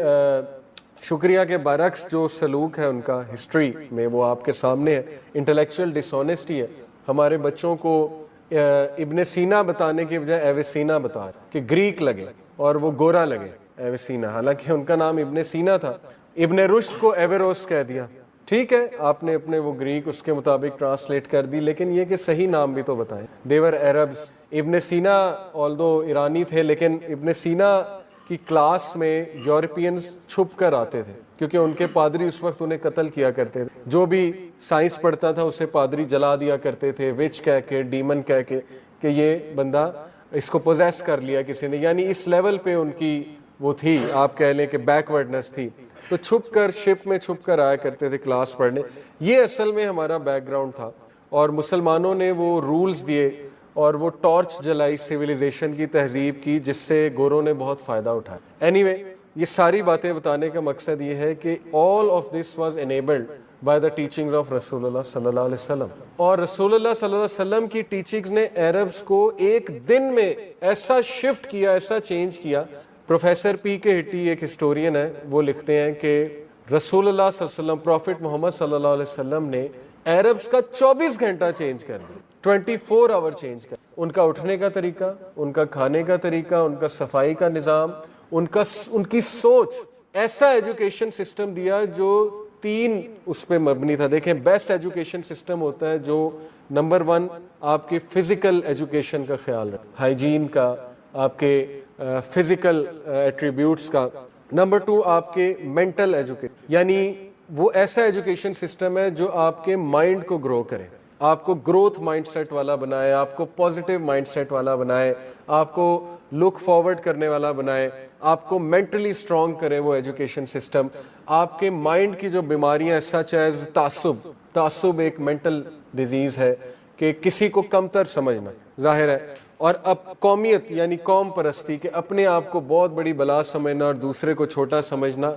شکریہ کے برعکس جو سلوک ہے ان کا ہسٹری میں, وہ آپ کے سامنے ہے. انٹلیکچوئل ڈس آنیسٹی ہے. ہمارے بچوں کو ابن سینا بتانے کی بجائے ایویسینا بتا کہ گریک لگے اور وہ گورا لگے, ایویسینا, حالانکہ ان کا نام ابن سینا تھا. ابن رشد کو ایویروس کہہ دیا. ٹھیک ہے, آپ نے اپنے وہ گریک اس کے مطابق ٹرانسلیٹ کر دی, لیکن یہ کہ صحیح نام بھی تو بتائیں. دیور عربز. ابن سینا آلدو ایرانی تھے, لیکن ابن سینا کی کلاس میں یورپینز چھپ کر آتے تھے, کیونکہ ان کے پادری اس وقت انہیں قتل کیا کرتے تھے. جو بھی سائنس پڑھتا تھا اسے پادری جلا دیا کرتے تھے, وچ کہہ کے, ڈیمن کہہ کے, کہ یہ بندہ, اس کو پوزیس کر لیا کسی نے. یعنی اس لیول پہ ان کی وہ تھی, آپ کہہ لیں کہ بیکورڈنس تھی. تو چھپ کر, شپ میں چھپ کر آیا کرتے تھے کلاس پڑھنے. یہ اصل میں ہمارا بیک گراؤنڈ تھا, اور مسلمانوں نے وہ رولز دیے اور وہ ٹارچ جلائی سویلائزیشن کی, تہذیب کی, جس سے گوروں نے بہت فائدہ اٹھایا. اینی وے, یہ ساری باتیں بتانے کا مقصد یہ ہے کہ all of this was enabled by the teachings of رسول اللہ صلی اللہ علیہ وسلم. اور رسول اللہ صلی اللہ علیہ وسلم کی ٹیچنگز نے عربز کو ایک دن میں ایسا شفٹ کیا, ایسا چینج کیا. پروفیسر پی کے ہٹی ایک ہسٹورین ہے, وہ لکھتے ہیں کہ رسول اللہ صلی اللہ علیہ وسلم, پروفٹ محمد صلی اللہ علیہ وسلم نے عربز کا 24 گھنٹہ چینج کر دیا, 24 آور چینج کر. ان کا اٹھنے کا طریقہ, ان کا کھانے کا طریقہ, ان کا صفائی کا نظام, ان کی سوچ, ایسا ایجوکیشن سسٹم دیا جو 3 اس پہ مبنی تھا. دیکھیں, بیسٹ ایجوکیشن سسٹم ہوتا ہے جو نمبر 1 آپ کے فزیکل ایجوکیشن کا خیال رکھے, ہائیجین کا, آپ کے فزیکل ایٹریبیوٹس کا. نمبر 2 آپ کے مینٹل ایجوکیشن, یعنی وہ ایسا ایجوکیشن سسٹم ہے جو آپ کے مائنڈ کو گرو کرے, آپ کو گروتھ مائنڈ سیٹ والا بنائے, آپ کو پازیٹیو مائنڈ سیٹ والا بنائے, آپ کو لک فارورڈ کرنے والا بنائے, آپ کو مینٹلی اسٹرانگ کرے وہ ایجوکیشن سسٹم. آپ کے مائنڈ کی جو بیماریاں سچ ایز تعصب ایک مینٹل ڈیزیز ہے کہ کسی کو کمتر سمجھنا, ظاہر ہے. اور اب قومیت یعنی قوم پرستی, کہ اپنے آپ کو بہت بڑی بلا سمجھنا اور دوسرے کو چھوٹا سمجھنا.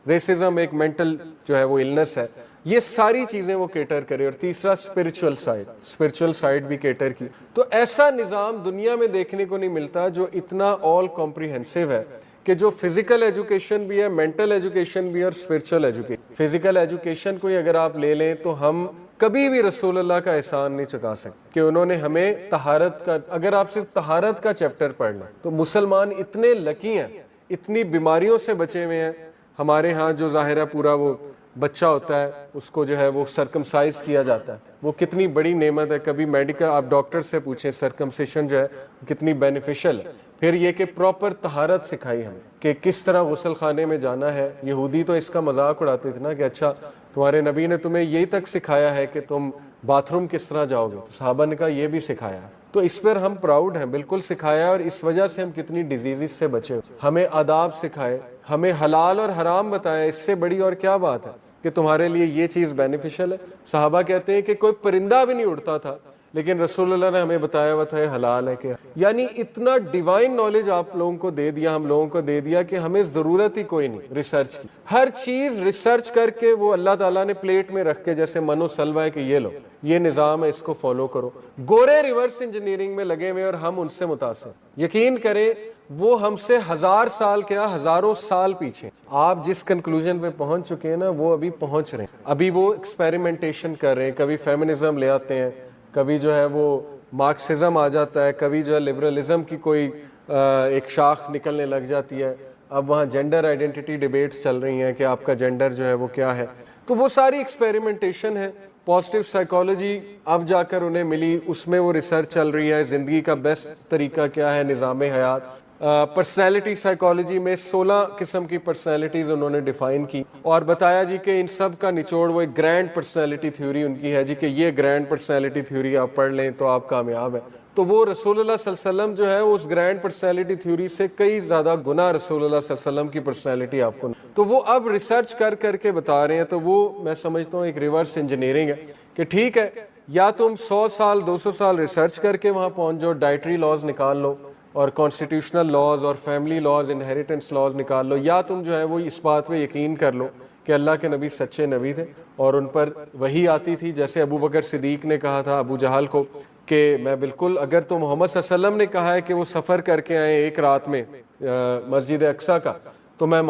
ریسزم ایک مینٹل جو ہے وہ النس ہے. یہ ساری چیزیں وہ کیٹر کرے. اور تیسرا اسپرچول سائیڈ بھی کیٹر کی. تو ایسا نظام دنیا میں دیکھنے کو نہیں ملتا جو اتنا آل کمپریہنسو ہے, کہ جو فزیکل ایجوکیشن بھی ہے, مینٹل ایجوکیشن بھی ہے, اور اسپرچول ایجوکیشن. فزیکل ایجوکیشن کو اگر آپ لے لیں تو ہم کبھی بھی رسول اللہ کا احسان نہیں چکا سکتے کہ انہوں نے ہمیں طہارت کا, اگر آپ صرف طہارت کا چیپٹر پڑھ لیں تو مسلمان اتنے لکی ہیں, اتنی بیماریوں سے بچے ہوئے ہیں. ہمارے ہاں جو ظاہرہ پورا وہ بچہ ہوتا ہے اس کو جو ہے وہ سرکمسائز کیا جاتا ہے, وہ کتنی بڑی نعمت ہے. کبھی میڈیکل آپ ڈاکٹر سے پوچھیں سرکمسیشن جو ہے کتنی بینیفیشل ہے. پھر یہ کہ پراپر طہارت سکھائی ہمیں کہ کس طرح غسل خانے میں جانا ہے. یہودی تو اس کا مذاق اڑاتے تھے نا کہ اچھا تمہارے نبی نے تمہیں یہی تک سکھایا ہے کہ تم باتھ روم کس طرح جاؤ گے. تو صحابہ نے کہا یہ بھی سکھایا ہے. تو اس پر ہم پراؤڈ ہیں, بالکل سکھایا, اور اس وجہ سے ہم کتنی ڈیزیز سے بچے. ہمیں آداب سکھائے, ہمیں حلال اور حرام بتائے. اس سے بڑی اور کیا بات ہے کہ تمہارے لیے یہ چیز بینیفیشل ہے. صحابہ کہتے ہیں کہ کوئی پرندہ بھی نہیں اڑتا تھا, لیکن رسول اللہ نے ہمیں بتایا ہوا تھا حلال ہے کہ, یعنی اتنا ڈیوائن نالج آپ لوگوں کو دے دیا, ہم لوگوں کو دے دیا کہ ہمیں ضرورت ہی کوئی نہیں ریسرچ کی. ہر چیز ریسرچ کر کے وہ اللہ تعالیٰ نے پلیٹ میں رکھ کے, جیسے منو سلوا ہے کہ یہ لو, یہ نظام ہے, اس کو فالو کرو. گورے ریورس انجینئرنگ میں لگے ہوئے اور ہم ان سے متاثر. یقین کریں وہ ہم سے 1000 سال کیا ہزاروں سال پیچھے. آپ جس کنکلوژن پہ پہنچ چکے ہیں نا وہ ابھی پہنچ رہے ہیں. ابھی وہ ایکسپیریمنٹیشن کر رہے ہیں. کبھی فیمنزم لے آتے ہیں, کبھی جو ہے وہ مارکسزم آ جاتا ہے, کبھی جو ہے لبرلزم کی کوئی ایک شاخ نکلنے لگ جاتی ہے, اب وہاں جینڈر آئیڈینٹی ڈیبیٹس چل رہی ہیں کہ آپ کا جینڈر جو ہے وہ کیا ہے. تو وہ ساری ایکسپیریمنٹیشن ہے. پازیٹیو سائیکالوجی اب جا کر انہیں ملی, اس میں وہ ریسرچ چل رہی ہے زندگی کا بیسٹ طریقہ کیا ہے, نظام حیات. پرسنالٹی سائیکالوجی میں 16 قسم کی پرسنالٹیز انہوں نے ڈیفائن کی اور بتایا جی کہ ان سب کا نچوڑ وہ ایک گرینڈ پرسنالٹی تھیوری ان کی ہے جی کہ یہ گرینڈ پرسنالٹی تھیوری آپ پڑھ لیں تو آپ کامیاب ہیں. تو وہ رسول اللہ صلی اللہ علیہ وسلم جو ہے اس گرینڈ پرسنالٹی تھیوری سے کئی زیادہ گنا رسول اللہ صلی اللہ علیہ وسلم کی پرسنالٹی آپ کو, تو وہ اب ریسرچ کر کے بتا رہے ہیں. تو وہ میں سمجھتا ہوں ایک ریورس انجینئرنگ ہے کہ ٹھیک ہے یا تم 100 سال 200 سال ریسرچ کر کے وہاں پہنچ جاؤ, ڈائٹری لاز نکال لو اور کانسٹیٹیوشنل لاز اور فیملی لاز, انہیریٹنس لاز نکال لو, یا تم جو ہے وہ اس بات پہ یقین کر لو کہ اللہ کے نبی سچے نبی تھے اور ان پر وحی آتی تھی. جیسے ابو بکر صدیق نے کہا تھا ابو جہل کو کہ میں بالکل, اگر تو محمد صلی اللہ علیہ وسلم نے کہا ہے کہ وہ سفر کر کے آئے ایک رات میں مسجد اقصیٰ کا, تو میں